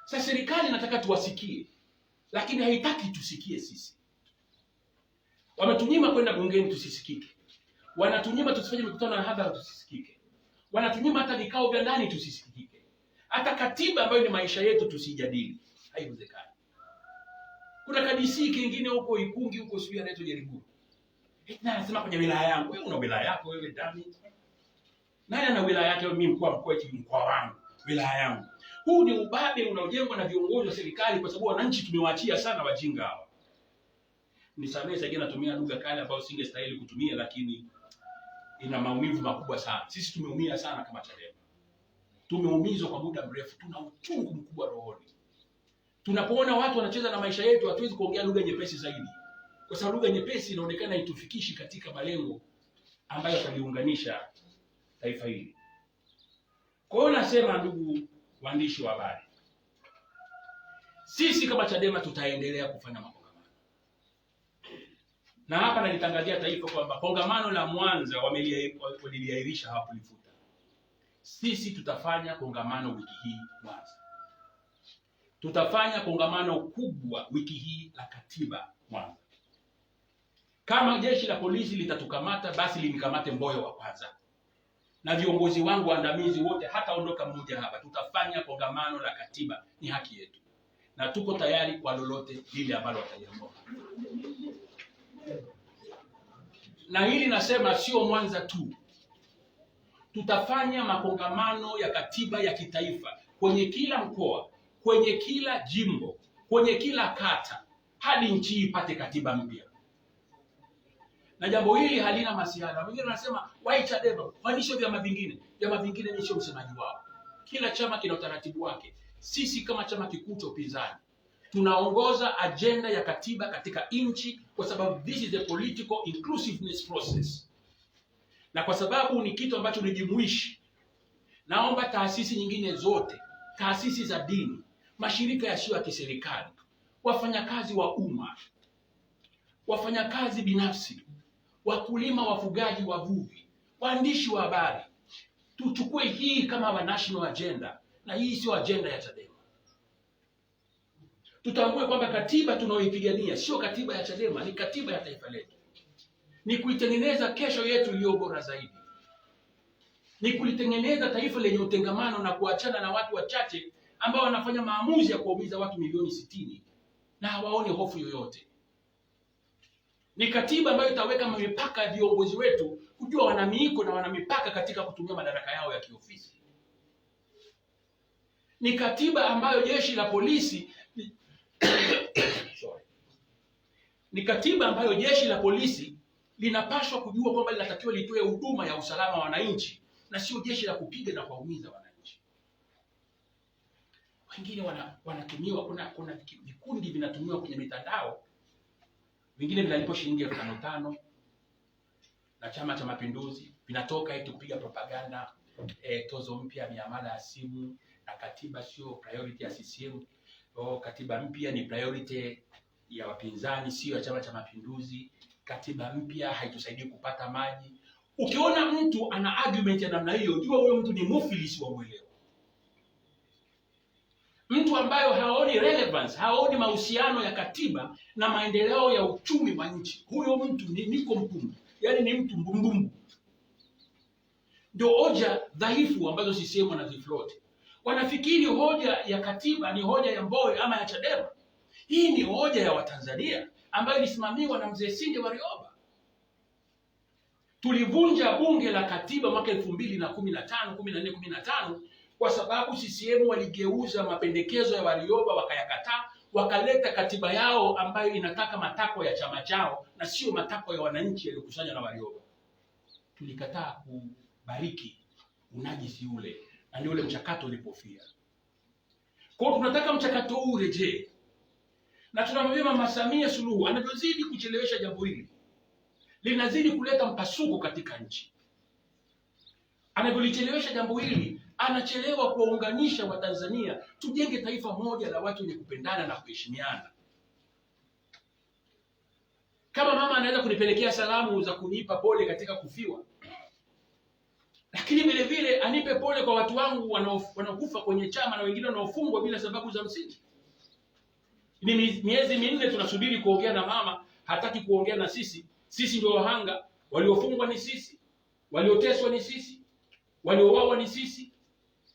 Sasa serikali nataka tuwasikie, lakini haitaki tusikie sisi. Wametunyima kwenda bungeni tusisikike. Wanatunyima tusifanye mikutano na hadhara tusisikike. Wanatunyima hata vikao vya ndani tusisikike. Hata katiba ambayo ni maisha yetu tusijadili. Haiwezekani. Kuna kadisi kingine huko Ikungi huko sio anaitwa Jeriguru. Na anasema kwenye wilaya yangu, wewe una wilaya yako wewe dami. Nani ana wilaya yake? Mimi mkoa eti mkoa wangu, wilaya yangu. Huu ni ubabe unaojengwa na viongozi wa serikali kwa sababu wananchi tumewaachia sana wajinga hawa. Nisamee sasa natumia lugha kali ambayo singestahili kutumia, lakini ina maumivu makubwa sana. Sisi tumeumia sana kama Chadema. Tumeumizwa kwa muda mrefu, tuna uchungu mkubwa rohoni. Tunapoona watu wanacheza na maisha yetu, hatuwezi kuongea lugha nyepesi zaidi. Kwa sababu lugha nyepesi inaonekana haitufikishi katika malengo ambayo yataliunganisha taifa hili. Kwa hiyo nasema, ndugu waandishi wa habari, sisi kama Chadema tutaendelea kufanya makongamano. Na hapa nalitangazia taifa kwamba kongamano la Mwanza waliliahirisha, hawakulifuta. Sisi tutafanya kongamano wiki hii Mwanza. Tutafanya kongamano kubwa wiki hii la katiba Mwanza. Kama jeshi la polisi litatukamata, basi linikamate Mboyo wa kwanza. Na viongozi wangu waandamizi wote, hata ondoka mmoja hapa. Tutafanya kongamano la katiba, ni haki yetu. Na tuko tayari kwa lolote lile ambalo wataliamua. Na hili nasema sio Mwanza tu. Tutafanya makongamano ya katiba ya kitaifa kwenye kila mkoa, kwenye kila jimbo, kwenye kila kata, hadi nchi ipate katiba mpya. Na jambo hili halina masiara. Wengine wanasema why Chadema? Wanisho vyama vingine. Vyama vingine ni sio msemaji wao. Kila chama kina utaratibu wake. Sisi kama chama kikuu cha upinzani tunaongoza agenda ya katiba katika nchi kwa sababu this is a political inclusiveness process. Na kwa sababu ni kitu ambacho ni jumuishi, naomba taasisi nyingine zote, taasisi za dini, mashirika yasiyo ya kiserikali, wafanyakazi wa umma, wafanyakazi binafsi, wakulima, wafugaji, wavuvi, waandishi wa habari, tuchukue hii kama wa national agenda, na hii sio agenda ya Chadema. Tutambue kwamba katiba tunaoipigania sio katiba ya Chadema, ni katiba ya taifa letu. Ni kuitengeneza kesho yetu iliyo bora zaidi. Ni kulitengeneza taifa lenye utengamano na kuachana na watu wachache ambao wanafanya maamuzi ya kuumiza watu milioni 60 na hawaoni hofu yoyote. Ni katiba ambayo itaweka mipaka ya viongozi wetu kujua wana miiko na wana mipaka katika kutumia madaraka yao ya kiofisi. Ni katiba ambayo jeshi la polisi ni katiba ambayo jeshi la polisi linapaswa kujua kwamba linatakiwa litoe huduma ya usalama wa wananchi na sio jeshi la kupiga na kuumiza wananchi. Wengine wanatumiwa, kuna vikundi vinatumiwa kwenye mitandao, vingine vinalipo shilingi 5,500 na Chama cha Mapinduzi, vinatoka eti kupiga propaganda, tozo mpya, miamala ya simu, na katiba sio priority ya CCM. Katiba mpya ni priority ya wapinzani, sio ya Chama cha Mapinduzi. Katiba mpya haitusaidii kupata maji. Ukiona mtu ana argument ya namna hiyo, jua huyo mtu ni mufilisi wa uelewa. Mtu ambayo haoni relevance, haoni mahusiano ya katiba na maendeleo ya uchumi wa nchi. Huyo mtu ni niko mpumbu. Yaani ni mtu mbumbumbu. Ndio hoja dhaifu ambazo CCM wanazifloat. Wanafikiri hoja ya katiba ni hoja ya Mbowe ama ya Chadema. Hii ni hoja ya Watanzania ambayo ilisimamiwa na Mzee Sinde Warioba. Tulivunja bunge la katiba mwaka 2015, 14-15 kwa sababu CCM waligeuza mapendekezo ya Warioba wakayakataa, wakaleta katiba yao ambayo inataka matakwa ya chama chao na sio matakwa ya wananchi yaliyokusanywa na Warioba. Tulikataa kubariki unajisi ule, na ndio ule mchakato ulipofia. Kwa hiyo tunataka mchakato huu urejee. Na tunamwambia Mama Samia Suluhu anavyozidi kuchelewesha jambo hili, linazidi kuleta mpasuko katika nchi. Anavyolichelewesha jambo hili, anachelewa kuwaunganisha Watanzania, tujenge taifa moja la watu wenye kupendana na kuheshimiana. anaweza kunipelekea salamu za kunipa pole katika kufiwa, lakini vile vile anipe pole kwa watu wangu wanaokufa kwenye chama na wengine wanaofungwa bila sababu za msingi. Ni miezi 4 tunasubiri kuongea na mama, hataki kuongea na sisi. Sisi ndio wahanga, waliofungwa ni sisi, walioteswa ni sisi, waliouawa ni sisi,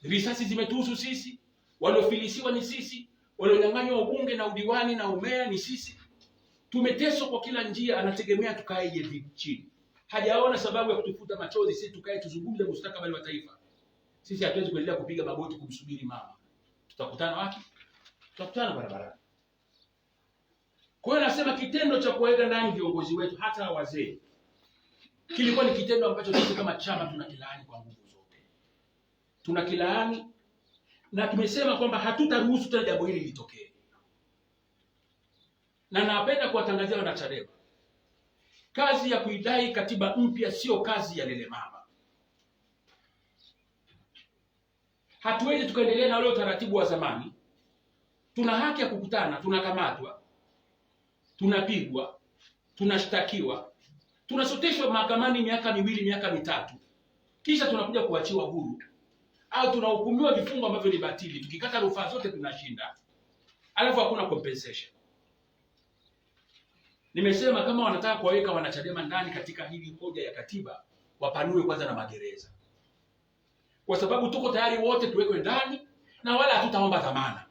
risasi zimetuhusu sisi, waliofilisiwa ni sisi, walionyang'anywa ubunge na udiwani na umea ni sisi. Tumeteswa kwa kila njia, anategemea tukae chini. Hajaona sababu ya kutufuta machozi sisi tukae tuzungumze mustakabali wa taifa. Sisi hatuwezi kuendelea kupiga magoti kumsubiri mama. Tutakutana wapi? Tutakutana barabarani. Kwa hiyo nasema kitendo cha kuweka ndani viongozi wetu hata wazee kilikuwa ni kitendo ambacho sisi kama chama tunakilaani kwa nguvu zote. Tunakilaani na tumesema kwamba hatutaruhusu tena jambo hili litokee. Na napenda kuwatangazia wanachadema, kazi ya kuidai katiba mpya sio kazi ya lele mama. Hatuwezi tukaendelea na ule utaratibu wa zamani. Tuna haki ya kukutana, tunakamatwa, tunapigwa, tunashtakiwa, tunasoteshwa mahakamani miaka 2, miaka 3, kisha tunakuja kuachiwa huru, au tunahukumiwa vifungo ambavyo ni batili. Tukikata rufaa zote tunashinda, alafu hakuna compensation. Nimesema kama wanataka kuwaweka wanachadema ndani katika hili hoja ya katiba, wapanue kwanza na magereza, kwa sababu tuko tayari wote tuwekwe ndani na wala hatutaomba dhamana.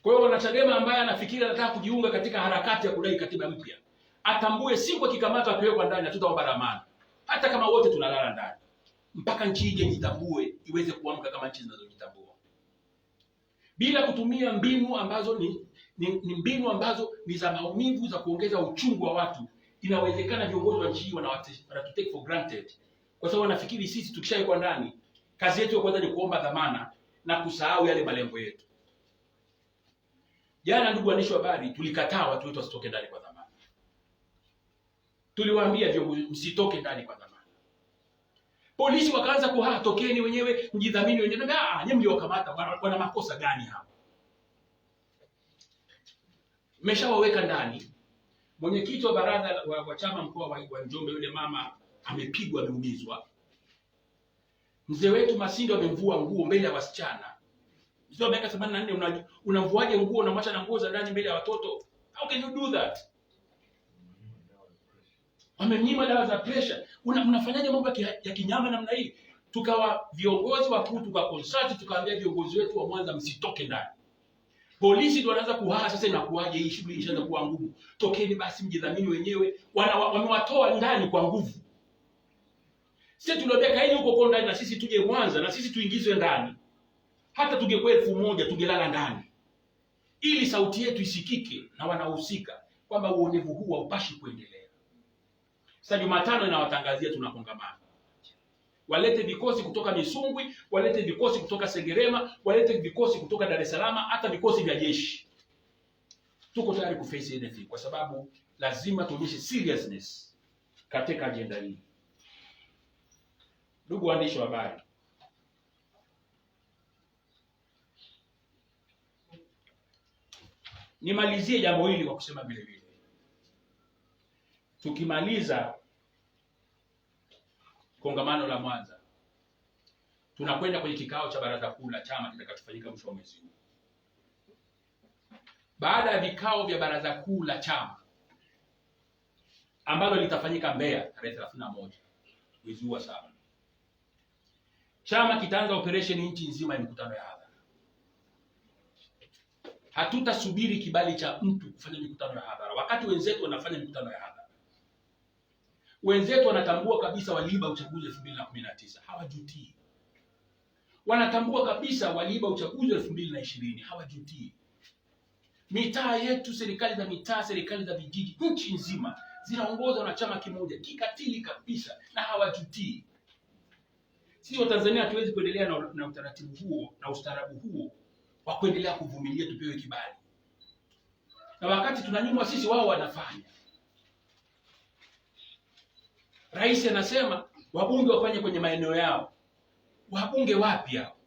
Kwa hiyo wanachadema ambaye anafikiri anataka kujiunga katika harakati ya kudai katiba mpya, atambue siku akikamata akiwekwa ndani hatutaomba dhamana, hata kama wote tunalala ndani, mpaka nchi ije jitambue, iweze kuamka kama nchi zinazojitambua, bila kutumia mbinu ambazo ni mbinu ambazo ni za maumivu, za kuongeza uchungu wa watu. Inawezekana viongozi wa nchi hii wanatutake for granted, kwa sababu wanafikiri sisi tukishawekwa ndani kazi yetu ya kwanza ni kuomba dhamana na kusahau yale malengo yetu. Jana, ndugu waandishi wa habari, tulikataa watu wetu wasitoke ndani kwa dhamana. Tuliwaambia viongozi msitoke ndani kwa dhamana. Polisi wakaanza tokeni wenyewe, mjidhamini wenyewe. Nyinyi mliowakamata wana makosa gani hapa? Mmeshawaweka ndani. Mwenyekiti wa baraza wa chama mkoa wa Njombe, yule mama amepigwa, ameumizwa. Mzee wetu Masindi amemvua nguo mbele ya wasichana. Mzee wa miaka 84 unamvuaje nguo na mwacha na nguo za ndani mbele ya watoto? How can you do that? Wamemnyima dawa za pressure. Mnafanyaje mambo ya kinyama namna hii? Tukawa viongozi wakuu tukaconsult, tukaambia viongozi wetu wa Mwanza msitoke ndani. Polisi ndio wanaanza sasa, inakuaje hii shughuli ishaanza kuwa ngumu? Tokeni basi mjidhamini wenyewe. Wamewatoa ndani kwa nguvu. Sisi tuliambia kaeni huko ndani na sisi tuje Mwanza na sisi tuingizwe ndani. Hata tungekuwa 1000 tungelala ndani, ili sauti yetu isikike na wanaohusika kwamba uonevu huu haupashi kuendelea. Sasa Jumatano inawatangazia tunakongamana. Walete vikosi kutoka Misungwi, walete vikosi kutoka Sengerema, walete vikosi kutoka Dar es Salaam, hata vikosi vya jeshi. Tuko tayari kuface anything, kwa sababu lazima tuonyeshe seriousness katika agenda hii. Ndugu waandishi wa habari, nimalizie jambo hili kwa kusema vile vile, tukimaliza kongamano la Mwanza, tunakwenda kwenye kikao cha baraza kuu la chama kitakachofanyika mwisho wa mwezi huu. Baada ya vikao vya baraza kuu la chama ambalo litafanyika Mbeya tarehe 31 mwezi wa 7, chama kitaanza operation nchi nzima ya mikutano ya hadhara. Hatutasubiri kibali cha mtu kufanya mikutano ya hadhara wakati wenzetu wanafanya mikutano ya hadhara. Wenzetu wanatambua kabisa waliiba uchaguzi 2019, hawajutii. Wanatambua kabisa waliiba uchaguzi 2020, hawajutii. Mitaa yetu, serikali za mitaa, serikali za vijiji, nchi nzima zinaongozwa na chama kimoja kikatili kabisa, na hawajutii. Sisi wa Tanzania hatuwezi kuendelea na utaratibu huo na ustaarabu huo wa kuendelea kuvumilia tupewe kibali, na wakati tunanyimwa sisi wao wanafanya. Rais anasema wabunge wafanye kwenye maeneo yao. Wabunge wapi hao?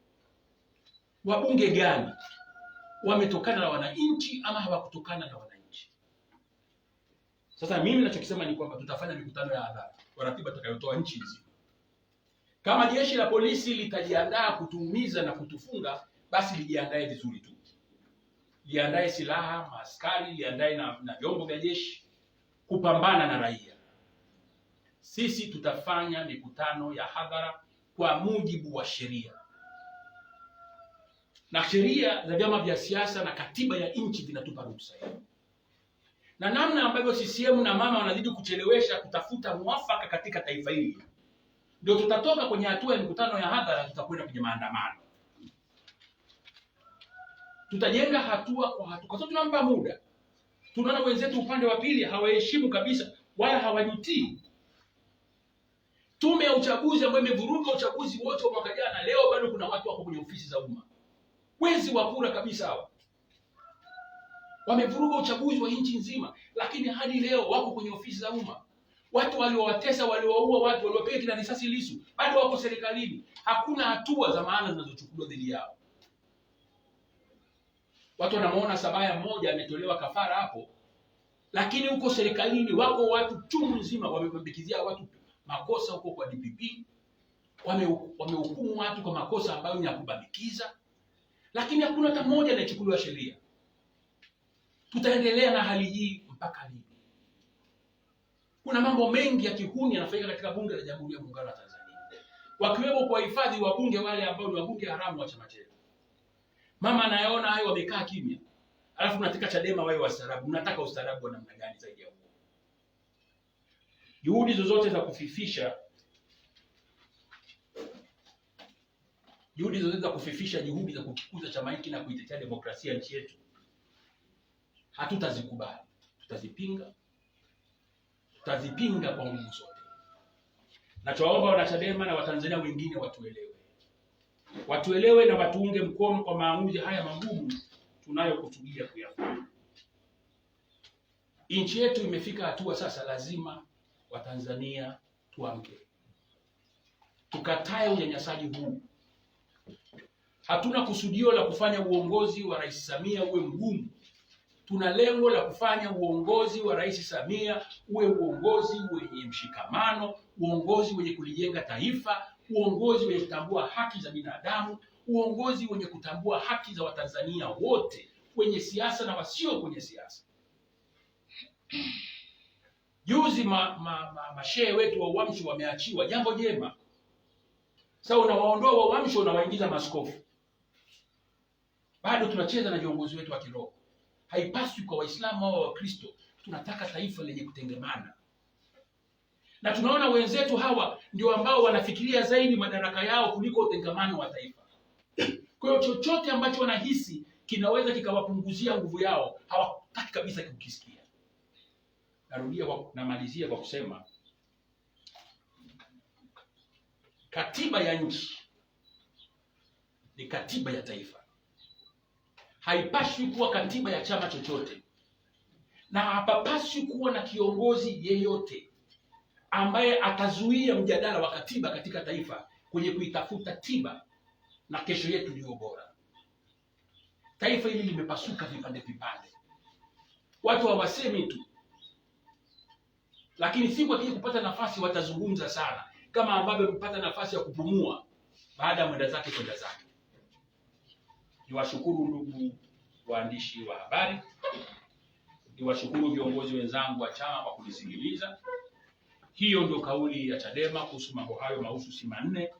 Wabunge gani? Wametokana na wananchi ama hawakutokana na wananchi? Sasa mimi ninachokisema ni kwamba tutafanya mikutano ya hadhara kwa ratiba tutakayotoa nchi nzima. Kama jeshi la polisi litajiandaa kutuumiza na kutufunga, basi lijiandae vizuri tu, liandae silaha, maaskari, liandae na vyombo vya jeshi kupambana na raia. Sisi tutafanya mikutano ya hadhara kwa mujibu wa sheria, na sheria za vyama vya siasa na katiba ya nchi vinatupa ruhusa hiyo. Na namna ambavyo CCM na mama wanazidi kuchelewesha kutafuta mwafaka katika taifa hili, ndio tutatoka kwenye hatua ya mikutano ya hadhara, tutakwenda kwenye maandamano. Tutajenga hatua kwa hatua, kwa sababu tunampa muda. Tunaona wenzetu upande wa pili hawaheshimu kabisa wala hawajutii. Tume ya uchaguzi ambayo imevuruga uchaguzi wote wa mwaka jana, leo bado kuna watu wako kwenye ofisi za umma. Wezi wa kura kabisa hao. Wamevuruga uchaguzi wa nchi nzima, lakini hadi leo wako kwenye ofisi za umma. Watu waliowatesa, waliowaua watu, waliopiga kina risasi Lissu, bado wako serikalini. Hakuna hatua za maana zinazochukuliwa dhidi yao. Watu wanamuona Sabaya mmoja ametolewa kafara hapo, lakini huko serikalini wako watu chungu nzima wamebambikizia watu makosa huko kwa DPP, wamehukumu watu kwa makosa ambayo ni ya kubambikiza, lakini hakuna hata mmoja anayechukuliwa sheria. Tutaendelea na hali hii mpaka lini? Kuna mambo mengi ya kihuni yanafanyika katika bunge la Jamhuri ya Muungano wa Tanzania, wakiwemo kwa hifadhi wabunge wale ambao ni wabunge haramu wa chama chetu. Mama anayaona hayo, wamekaa kimya. Alafu mnataka Chadema wawe wastaarabu. Mnataka ustaarabu wa namna gani zaidi ya huo? Juhudi zozote za kufifisha juhudi za kukikuza chama hiki na kuitetea demokrasia nchi yetu, hatutazikubali. Tutazipinga kwa nguvu zote. Na tuwaomba wanachadema na Watanzania wengine watuelewe na watuunge mkono kwa maamuzi haya magumu tunayokusudia kuyafanya. Nchi yetu imefika hatua sasa, lazima Watanzania tuamke, tukatae unyanyasaji huu. Hatuna kusudio la kufanya uongozi wa Rais Samia uwe mgumu. Tuna lengo la kufanya uongozi wa Rais Samia uwe uongozi wenye mshikamano, uongozi wenye kulijenga taifa, uongozi wenye kutambua haki za binadamu, uongozi wenye kutambua haki za Watanzania wote, wenye siasa na wasio kwenye siasa. Juzi mashehe wetu wa Uamsho wameachiwa, jambo jema. Sasa unawaondoa wa Uamsho unawaingiza maaskofu. Bado tunacheza na viongozi wetu wa kiroho. Haipaswi kwa Waislamu au Wakristo. Tunataka taifa lenye kutengemana. Na tunaona wenzetu hawa ndio ambao wanafikiria zaidi madaraka yao kuliko utengamano wa taifa. Kwa hiyo chochote ambacho wanahisi kinaweza kikawapunguzia nguvu yao, hawataki kabisa kukisikia. Namalizia kwa kusema katiba ya nchi ni katiba ya taifa. Haipaswi kuwa katiba ya chama chochote, na hapapaswi kuwa na kiongozi yeyote ambaye atazuia mjadala wa katiba katika taifa kwenye kuitafuta tiba na kesho yetu iliyo bora. Taifa hili limepasuka vipande vipande. Watu hawasemi tu, lakini siku akija kupata nafasi watazungumza sana, kama ambavyo mpata nafasi ya kupumua baada ya mwenda zake kwenda zake. Niwashukuru ndugu waandishi wa habari, niwashukuru viongozi wenzangu wa chama kwa kunisikiliza. Hiyo ndio kauli ya Chadema kuhusu mambo hayo mahususi manne.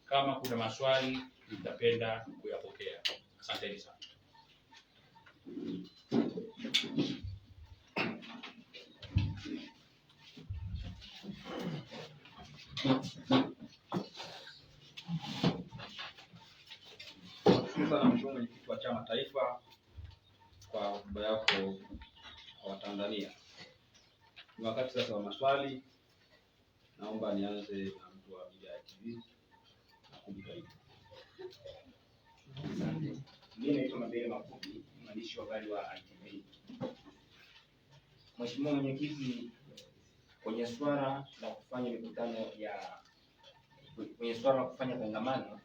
Kama kuna maswali nitapenda kuyapokea. Asanteni sana. Sana Mheshimiwa Mwenyekiti wa Chama Taifa kwa hotuba yako kwa Watanzania. Ni wakati sasa wa maswali. Naomba nianze na mtu wa Media TV na kujitahidi. Asante. Mimi naitwa Mabele Makubi, mwandishi wa habari wa ITV. Mheshimiwa Mwenyekiti, kwenye swala la kufanya mikutano kwenye swala la kufanya kongamano,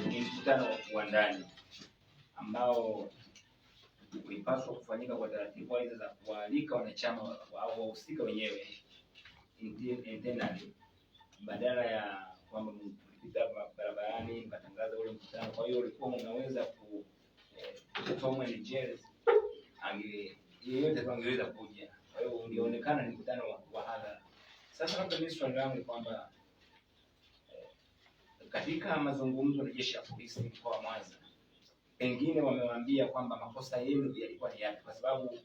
ni mkutano wa ndani ambao ulipaswa kufanyika kwa taratibu aidha za kualika wanachama au wahusika wenyewe internally, badala ya kwamba mlipita barabarani mkatangaza ule mkutano. Kwa hiyo ulikuwa unaweza kutoa details yeyote angeweza kuja, kwa hiyo ulionekana ni mkutano wa hadhara. Sasa labda mimi swali langu ni kwamba katika mazungumzo na jeshi la polisi mkoa wa Mwanza, pengine wamewaambia kwamba makosa yenu yalikuwa ni yapi? Kwa sababu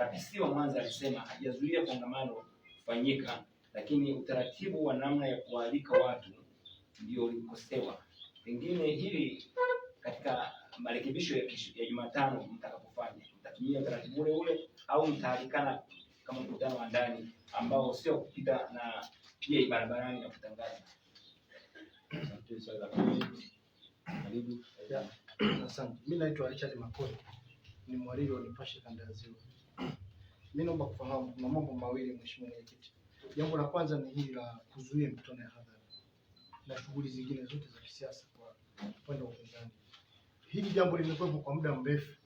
RPC wa Mwanza alisema hajazuia kongamano kufanyika, lakini utaratibu wa namna ya kualika watu ndio ulikosewa. Pengine hili katika marekebisho ya Jumatano mtakapofanya, mtatumia utaratibu ule ule au mtaalikana kama mkutano wa ndani ambao sio kupita na pia barabarani na kutangaza? Asante. Mimi naitwa Richard Makori, ni mhariri wa Nipashe Kanda ya Ziwa. Mimi naomba kufahamu kuna mambo mawili, Mheshimiwa Mwenyekiti. Jambo la kwanza ni hili la kuzuia mikutano ya hadhara na shughuli zingine zote za kisiasa kwa upande wa upinzani. Hili jambo limekuwa kwa muda mrefu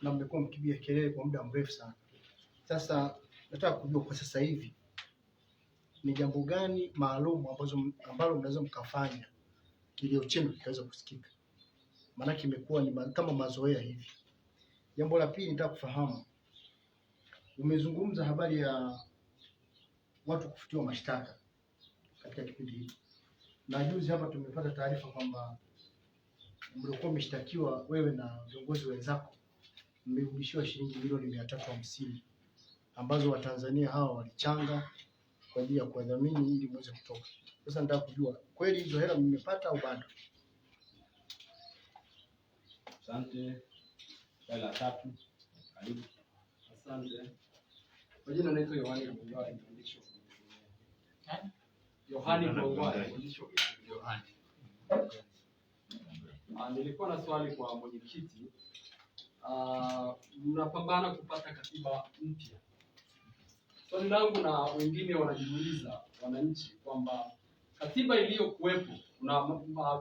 na mmekuwa mkipiga kelele kwa muda mrefu sana. Sasa nataka kujua kwa sasa hivi ni jambo gani maalum ambalo mnaweza mkafanya kilio chenu kikaweza kusikika, maana imekuwa ni kama mazoea hivi. Jambo la pili, nataka kufahamu, umezungumza habari ya watu kufutiwa mashtaka katika kipindi hiki, na juzi hapa tumepata taarifa kwamba mlikuwa mmeshtakiwa wewe na viongozi wenzako, mmerudishiwa shilingi milioni 350 ambazo Watanzania hawa walichanga kwa ajili ya kuwadhamini ili muweze kutoka. Sasa nataka kujua kweli hizo hela mmepata au bado? Asante. Swali la tatu. Karibu. Asante. Kwa jina naitwa Yohani Bongwai, mwandishi wa Tanzania. Yohani Bongwai, mwandishi wa Tanzania. Nilikuwa na swali kwa mwenyekiti. Mnapambana kupata katiba mpya. Swali langu na wengine wanajiuliza, wananchi, kwamba katiba iliyokuwepo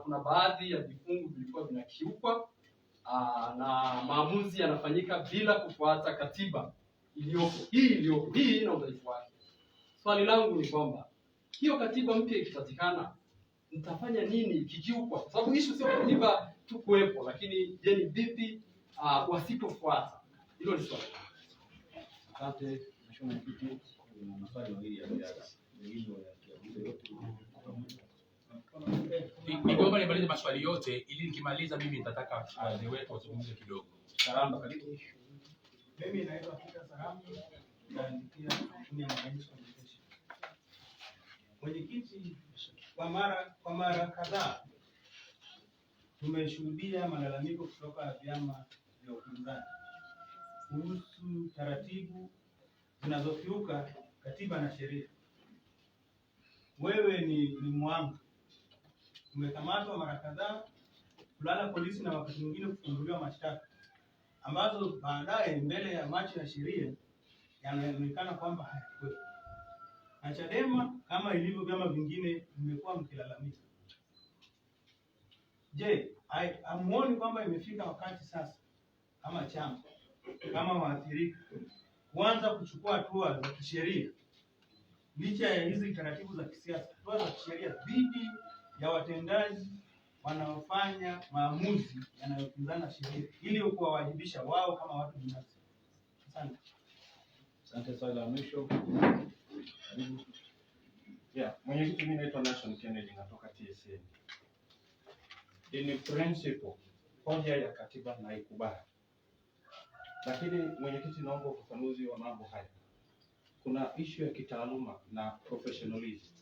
kuna baadhi ya vifungu vilikuwa vinakiukwa na maamuzi yanafanyika bila kufuata katiba iliyopo. Hii ina udhaifu wake. Swali langu ni kwamba hiyo katiba mpya ikipatikana, mtafanya nini kikiukwa? Kwa sababu issue sio katiba tu kuwepo, lakini je, ni vipi wasipofuata? Hilo ni swali. Asante. Mheshimiwa Mwenyekiti, kuna maswali mawili ya siasa. Niomba nimalize maswali yote ili nikimaliza mimi nitataka wazee wetu wazungumze kidogo. Salama, karibu. Mimi naitwa Peter Salamu na pia ni mwandishi wa Nipashe. Mwenyekiti, kwa mara kadhaa tumeshuhudia malalamiko kutoka vyama vya upinzani kuhusu taratibu zinazokiuka katiba na sheria. Wewe ni mwanga, umekamatwa mara kadhaa, kulala polisi na wakati mwingine kufunguliwa mashtaka ambazo baadaye mbele ya macho ya sheria yanaonekana kwamba hayakuwepo. Na Chadema kama ilivyo vyama vingine mmekuwa mkilalamika. Je, hamuoni kwamba imefika wakati sasa kama chama, kama waathirika, kuanza kuchukua hatua za kisheria licha ya hizi taratibu za kisiasa, hatua za kisheria dhidi ya watendaji wanaofanya maamuzi yanayopinzana sheria ili kuwawajibisha wao kama watu binafsi? Asante. Asante. Swali la mwisho. Karibu. Mwenyekiti, mimi naitwa Nation Kennedy natoka TSN. In principle, hoja ya katiba na ikubali. Lakini mwenyekiti, naomba ufafanuzi wa mambo haya. Kuna issue ya kitaaluma na professionalism.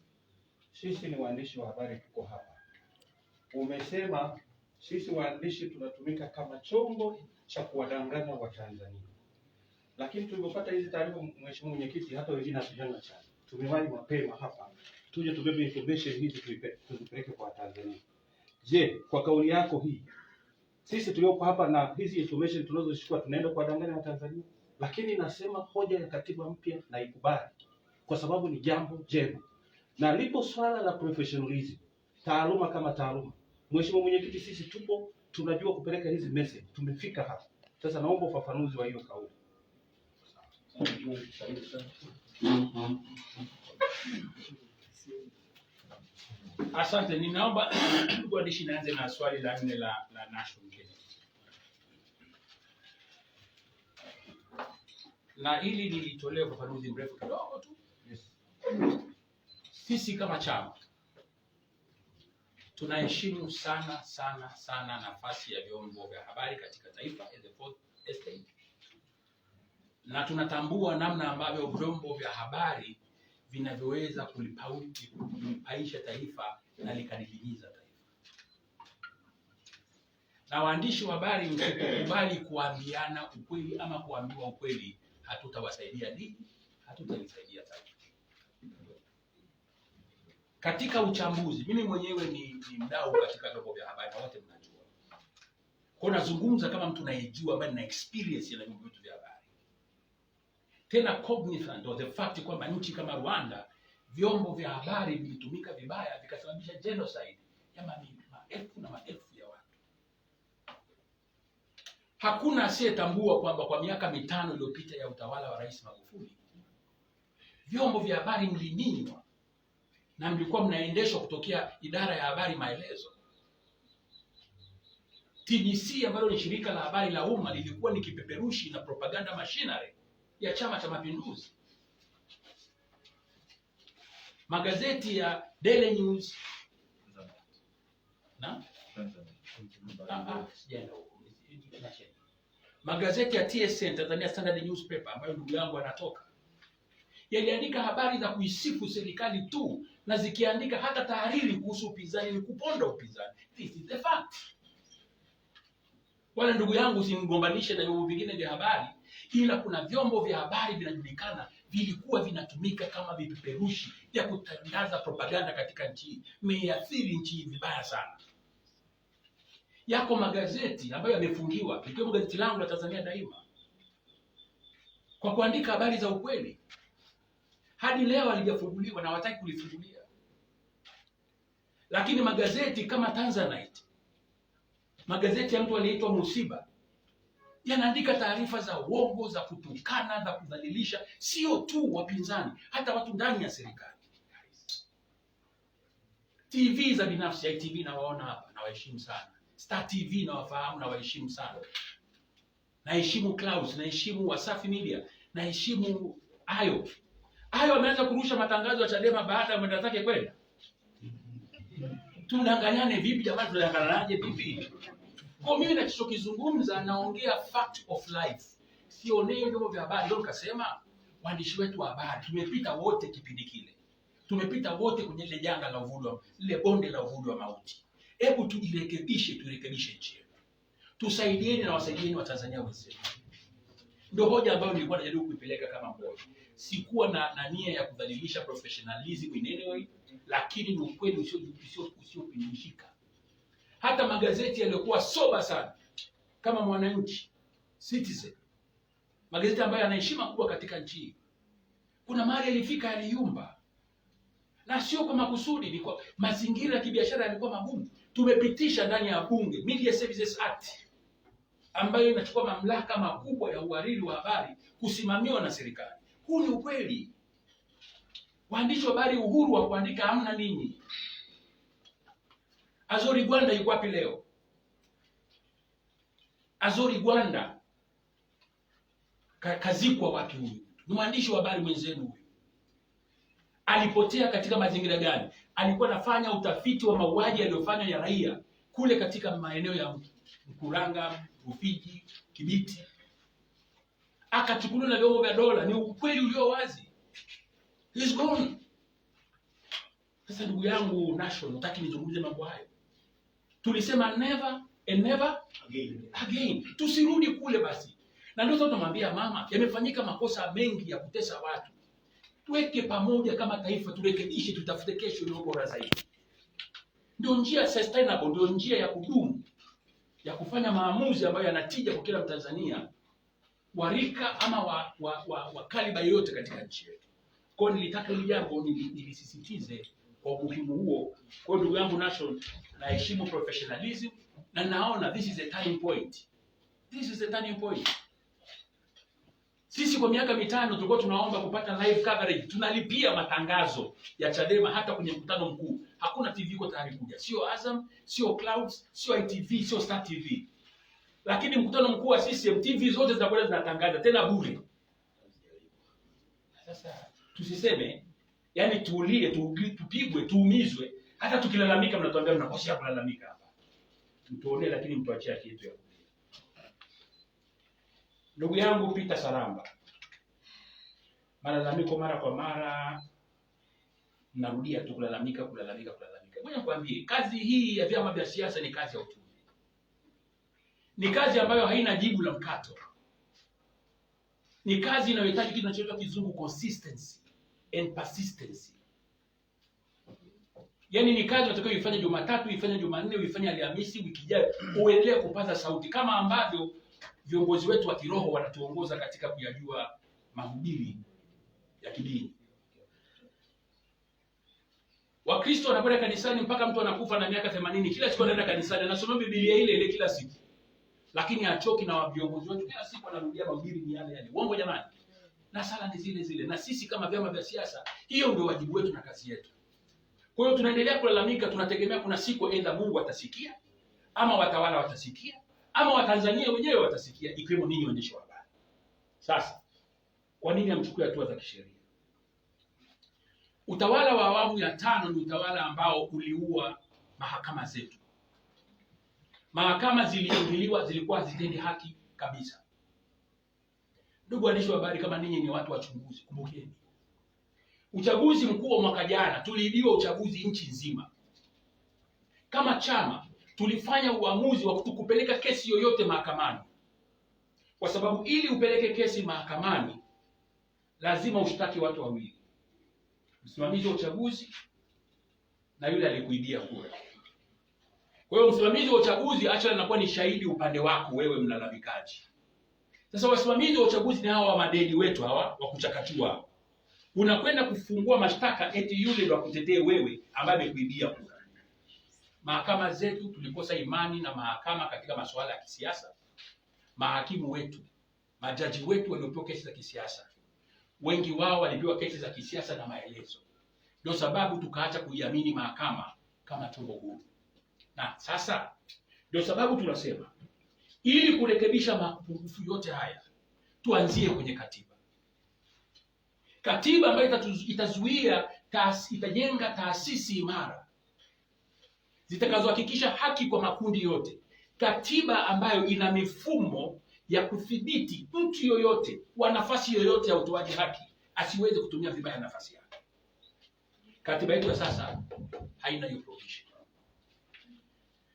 Sisi ni waandishi wa habari, tuko hapa. Umesema sisi waandishi tunatumika kama chombo cha kuwadanganya Watanzania. Lakini tulipopata hizi taarifa, Mheshimiwa Mwenyekiti, hata wengine hatujana cha. Tumewahi mapema hapa tuje tubebe information hizi tuzipeleke kwa Tanzania. Je, kwa kauli yako hii, sisi tulioko hapa na hizi information tunazochukua tunaenda kuwadanganya Watanzania? Lakini nasema hoja ya katiba mpya na ikubali kwa sababu ni jambo jema. Na lipo swala la professionalism, taaluma kama taaluma. Mheshimiwa Mwenyekiti, sisi tupo tunajua kupeleka hizi message. Tumefika hapa. Sasa naomba ufafanuzi wa hiyo kauli. Asante, ninaomba kuadishi nianze na swali la 4 la Nation Kennedy. Na hili nilitolea ufafanuzi mrefu kidogo tu. Sisi kama chama tunaheshimu sana nafasi ya vyombo vya habari katika taifa as the fourth estate. Na tunatambua namna ambavyo vyombo vya habari vinavyoweza kulipaisha taifa na likalidhimiza taifa. Na waandishi wa habari, msikubali kuambiana ukweli ama kuambiwa ukweli, hatutawasaidia dini, hatutalisaidia taifa. Katika uchambuzi, mimi mwenyewe ni mdau katika vyombo vya habari na wote mnajua. Kwa nazungumza kama mtu anayejua ambaye na experience ya vyombo vya habari. Tena cognizant of the fact kwamba nchi kama Rwanda vyombo vya habari vilitumika vibaya vikasababisha genocide ya maelfu na maelfu ya watu. Hakuna asiyetambua kwamba kwa miaka 5 iliyopita ya utawala wa Rais Magufuli vyombo vya habari mliminywa na mlikuwa mnaendeshwa kutokea idara ya habari maelezo. TBC ambalo ni shirika la habari la umma lilikuwa ni kipeperushi na propaganda machinery ya Chama cha Mapinduzi. Magazeti ya Daily News magazeti ya TSN, Tanzania Standard Newspaper, ambayo ndugu yangu anatoka, yaliandika habari za kuisifu serikali tu, na zikiandika hata tahariri kuhusu upinzani ni kuponda upinzani. This is the fact. Wala ndugu yangu usinigombanishe na vyombo vingine vya habari, ila kuna vyombo vya habari vinajulikana vilikuwa vinatumika kama vipeperushi vya kutangaza propaganda katika nchi. Imeathiri nchi vibaya sana. Yako magazeti ambayo yamefungiwa, ikiwemo gazeti langu la Tanzania Daima, kwa kuandika habari za ukweli. Hadi leo halijafunguliwa na hawataki kulifungulia. Lakini magazeti kama Tanzanite, magazeti ya mtu aliyeitwa Musiba, yanaandika taarifa za uongo, za kutukana, za kudhalilisha sio tu wapinzani, hata watu ndani ya serikali. TV za binafsi, ITV na waona hapa, na waheshimu sana. Star TV na wafahamu na waheshimu sana. Naheshimu Clouds, naheshimu Wasafi Media, naheshimu Ayo. Ayo ameanza kurusha matangazo ya Chadema baada ya mwenda zake kwenda. Tunadanganyane vipi jamani, tunadanganyanaje vipi? Kwa mimi ninachokizungumza naongea fact of life. Sionee vyombo vya habari. Ndio nikasema waandishi wetu wa habari tumepita wote kipindi kile. Tumepita wote kwenye ile janga la uvuli wa ile bonde la uvuli wa mauti. Hebu turekebishe nchi yetu. Tusaidieni na wasaidieni wa Tanzania wenzetu. Ndio hoja ambayo nilikuwa najaribu kuipeleka kama mmoja. Sikuwa na nia ya kudhalilisha professionalism in any way, lakini ni ukweli usiopingika. Hata magazeti yaliokuwa soba sana kama Mwananchi, Citizen, magazeti ambayo yana heshima kubwa katika nchi hii, kuna mahali yalifika yaliyumba. Na sio kwa makusudi, ni kwa mazingira ya kibiashara yalikuwa magumu. Tumepitisha ndani ya bunge Media Services Act ambayo inachukua mamlaka makubwa ya uhariri wa habari kusimamiwa na serikali. Huu ni ukweli. Waandishi wa habari uhuru wa kuandika hamna nini. Azori Gwanda yuko wapi leo? Azori Gwanda kazikwa wapi huyu? Ni mwandishi wa habari mwenzenu huyu. Alipotea katika mazingira gani? Alikuwa anafanya utafiti wa mauaji yaliyofanywa ya raia kule katika maeneo ya Mkuranga, Rufiji, Kibiti. Akachukuliwa na vyombo vya dola. Ni ukweli ulio wazi. He's gone. Sasa ndugu yangu Nation, nataka nizungumzie mambo hayo. Tulisema never and never again. Tusirudi kule basi. Na ndio tunamwambia mama, yamefanyika makosa mengi ya kutesa watu. Tuweke pamoja kama taifa, turekebishe, tutafute kesho iliyo bora zaidi. Ndio njia sustainable, ndio njia ya kudumu ya kufanya maamuzi ambayo yanatija kwa kila Mtanzania wa rika ama wa kaliba yote katika nchi yetu. Kwa hiyo nilitaka hili jambo nilisisitize kwa umuhimu huo. Kwa ndugu yangu Nation, naheshimu professionalism na naona this is a time point. This is the turning point. Sisi kwa miaka 5 tulikuwa tunaomba kupata live coverage, tunalipia matangazo ya Chadema hata kwenye mkutano mkuu. Hakuna TV iko tayari kuja. Sio Azam, sio Clouds, sio ITV, sio Star TV. Lakini mkutano mkuu wa CCM TV zote zinakwenda zinatangaza tena bure. Sasa tusiseme, yani tuulie, tupigwe, tuumizwe, hata tukilalamika mnatuambia mnakosea kulalamika hapa. Mtuonee lakini mtuachie haki yetu ya kulia. Ndugu yangu Peter Saramba, malalamiko mara kwa mara, narudia tu kulalamika. Ngoja nikwambie, kazi hii ya vyama vya siasa ni kazi ya utume. Ni kazi ambayo haina jibu la mkato. Ni kazi inayohitaji kitu kinachoitwa kizungu consistency and persistency. Yaani ni kazi unatakiwa uifanye Jumatatu, uifanye Jumanne, uifanye Alhamisi, wiki ijayo, uendelee kupaza sauti kama ambavyo viongozi wetu wa kiroho wanatuongoza katika kuyajua mahubiri ya kidini. Wakristo wanakwenda kanisani mpaka mtu anakufa na miaka 80, kila siku anaenda kanisani, anasoma Biblia ile kila siku. Lakini hachoki, na viongozi wetu kila siku wanarudia mahubiri ni yale. Uongo jamani. Na sala ni zile. Na sisi kama vyama vya siasa, hiyo ndio wajibu wetu na kazi yetu. Kwa hiyo tunaendelea kulalamika, tunategemea kuna siku aidha Mungu atasikia, ama watawala watasikia, ama Watanzania wenyewe watasikia, ikiwemo ninyi waandishi wa habari. Sasa, kwa nini hamchukui hatua za kisheria? Utawala wa awamu ya 5 ni utawala ambao uliua mahakama zetu. Mahakama ziliingiliwa, zilikuwa hazitendi haki kabisa. Ndugu waandishi wa habari, kama ninyi ni watu wachunguzi, kumbukeni. Uchaguzi mkuu wa mwaka jana tuliibiwa uchaguzi nchi nzima. Kama chama tulifanya uamuzi wa kutokupeleka kesi yoyote mahakamani. Kwa sababu ili upeleke kesi mahakamani lazima ushtaki watu wawili. Msimamizi wa uchaguzi na yule aliyekuibia kura. Kwa hiyo msimamizi wa uchaguzi anakuwa ni shahidi upande wako wewe mlalamikaji. Sasa wasimamizi wa uchaguzi ni hawa madeni wetu hawa wa kuchakatua. Unakwenda kufungua mashtaka eti yule ndo akutetee wewe ambaye amekuibia kura. Mahakama zetu tulikosa imani na mahakama katika masuala ya kisiasa. Mahakimu wetu, majaji wetu waliopewa kesi za kisiasa, wengi wao walipewa kesi za kisiasa na maelezo. Ndio sababu tukaacha kuiamini mahakama kama chombo huru. Na sasa ndio sababu tunasema ili kurekebisha mapungufu yote haya tuanzie kwenye katiba. Katiba ambayo itazuia, itajenga taasisi imara zitakazohakikisha haki kwa makundi yote. Katiba ambayo ina mifumo ya kudhibiti mtu yoyote wa nafasi yoyote ya utoaji haki asiweze kutumia vibaya nafasi yake. Katiba yetu ya sasa haina hiyo provision.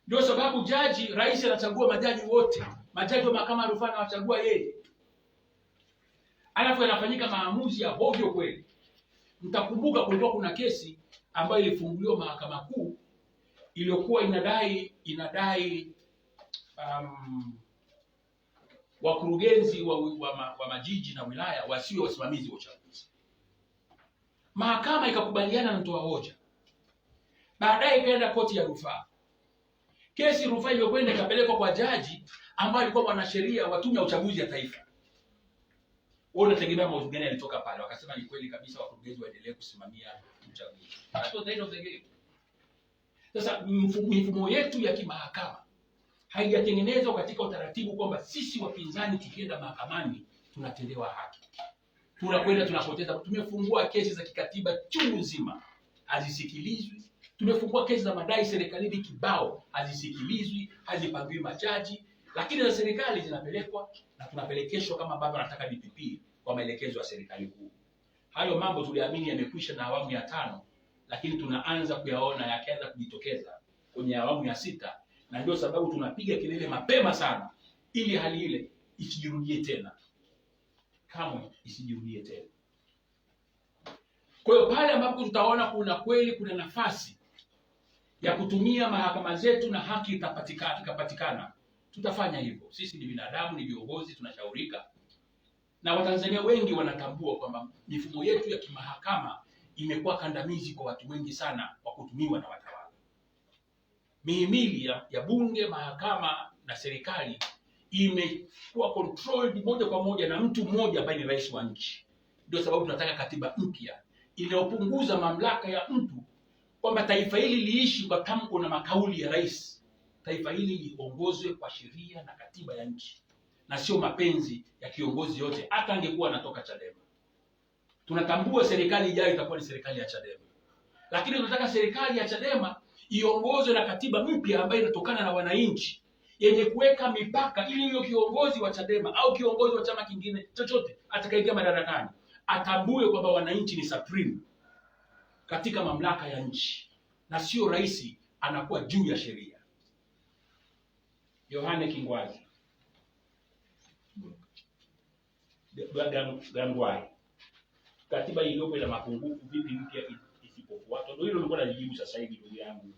Ndio sababu rais anachagua majaji wote. Majaji wa mahakama ya rufaa anawachagua yeye. Alafu yanafanyika maamuzi ya hovyo kweli. Mtakumbuka kulikuwa kuna kesi ambayo ilifunguliwa mahakama kuu iliyokuwa inadai wakurugenzi wa majiji na wilaya wasiwe wasimamizi wa uchaguzi. Mahakama ikakubaliana na mtoa hoja. Baadaye ikaenda koti ya rufaa. Kesi rufaa iliyokwenda ikapelekwa kwa jaji ambaye alikuwa mwanasheria wa tume ya uchaguzi ya taifa. Wao unategemea maamuzi gani yalitoka pale? Wakasema ni kweli kabisa wakurugenzi waendelee kusimamia uchaguzi. Hapo the end of the game. Sasa mifumo yetu ya kimahakama haijatengenezwa katika utaratibu kwamba sisi wapinzani tukienda mahakamani tunatendewa haki. Tunakwenda tunapoteza. Tumefungua kesi za kikatiba chungu nzima, hazisikilizwi. Tumefungua kesi za madai serikalini kibao, hazisikilizwi, hazipangiwi majaji, lakini za serikali zinapelekwa na tunapelekeshwa kama ambavyo anataka DPP kwa maelekezo ya serikali kuu. Hayo mambo tuliamini yamekwisha na awamu ya 5, lakini tunaanza kuyaona yakianza kujitokeza kwenye awamu ya 6, na ndio sababu tunapiga kelele mapema sana ili hali ile isijirudie tena. Kamwe isijirudie tena. Kwa hiyo pale ambapo tutaona kuna nafasi ya kutumia mahakama zetu na haki ikapatikana, tutafanya hivyo. Sisi ni binadamu, ni viongozi, tunashaurika. Na Watanzania wengi wanatambua kwamba mifumo yetu ya kimahakama imekuwa kandamizi kwa watu wengi sana kwa kutumiwa na watawala. Mihimili ya bunge, mahakama na serikali imekuwa controlled moja kwa moja na mtu mmoja ambaye ni rais wa nchi. Ndio sababu tunataka katiba mpya inayopunguza mamlaka ya mtu, kwamba taifa hili liishi kwa tamko na makauli ya rais. Taifa hili liongozwe kwa sheria na katiba ya nchi, na sio mapenzi ya kiongozi yote, hata angekuwa anatoka Chadema. Tunatambua serikali ijayo itakuwa ni serikali ya Chadema, lakini tunataka serikali ya Chadema iongozwe na katiba mpya ambayo inatokana na wananchi, yenye kuweka mipaka, ili huyo kiongozi wa Chadema au kiongozi wa chama kingine chochote atakayeingia madarakani atambue kwamba wananchi ni supreme katika mamlaka ya nchi, na sio rais anakuwa juu ya sheria. Yohane Kingwazi Gangwai, katiba iliyopo ina mapungufu vipi mpya isipofuatwa? Ndio hilo nilikuwa najibu sasa hivi, ndugu yangu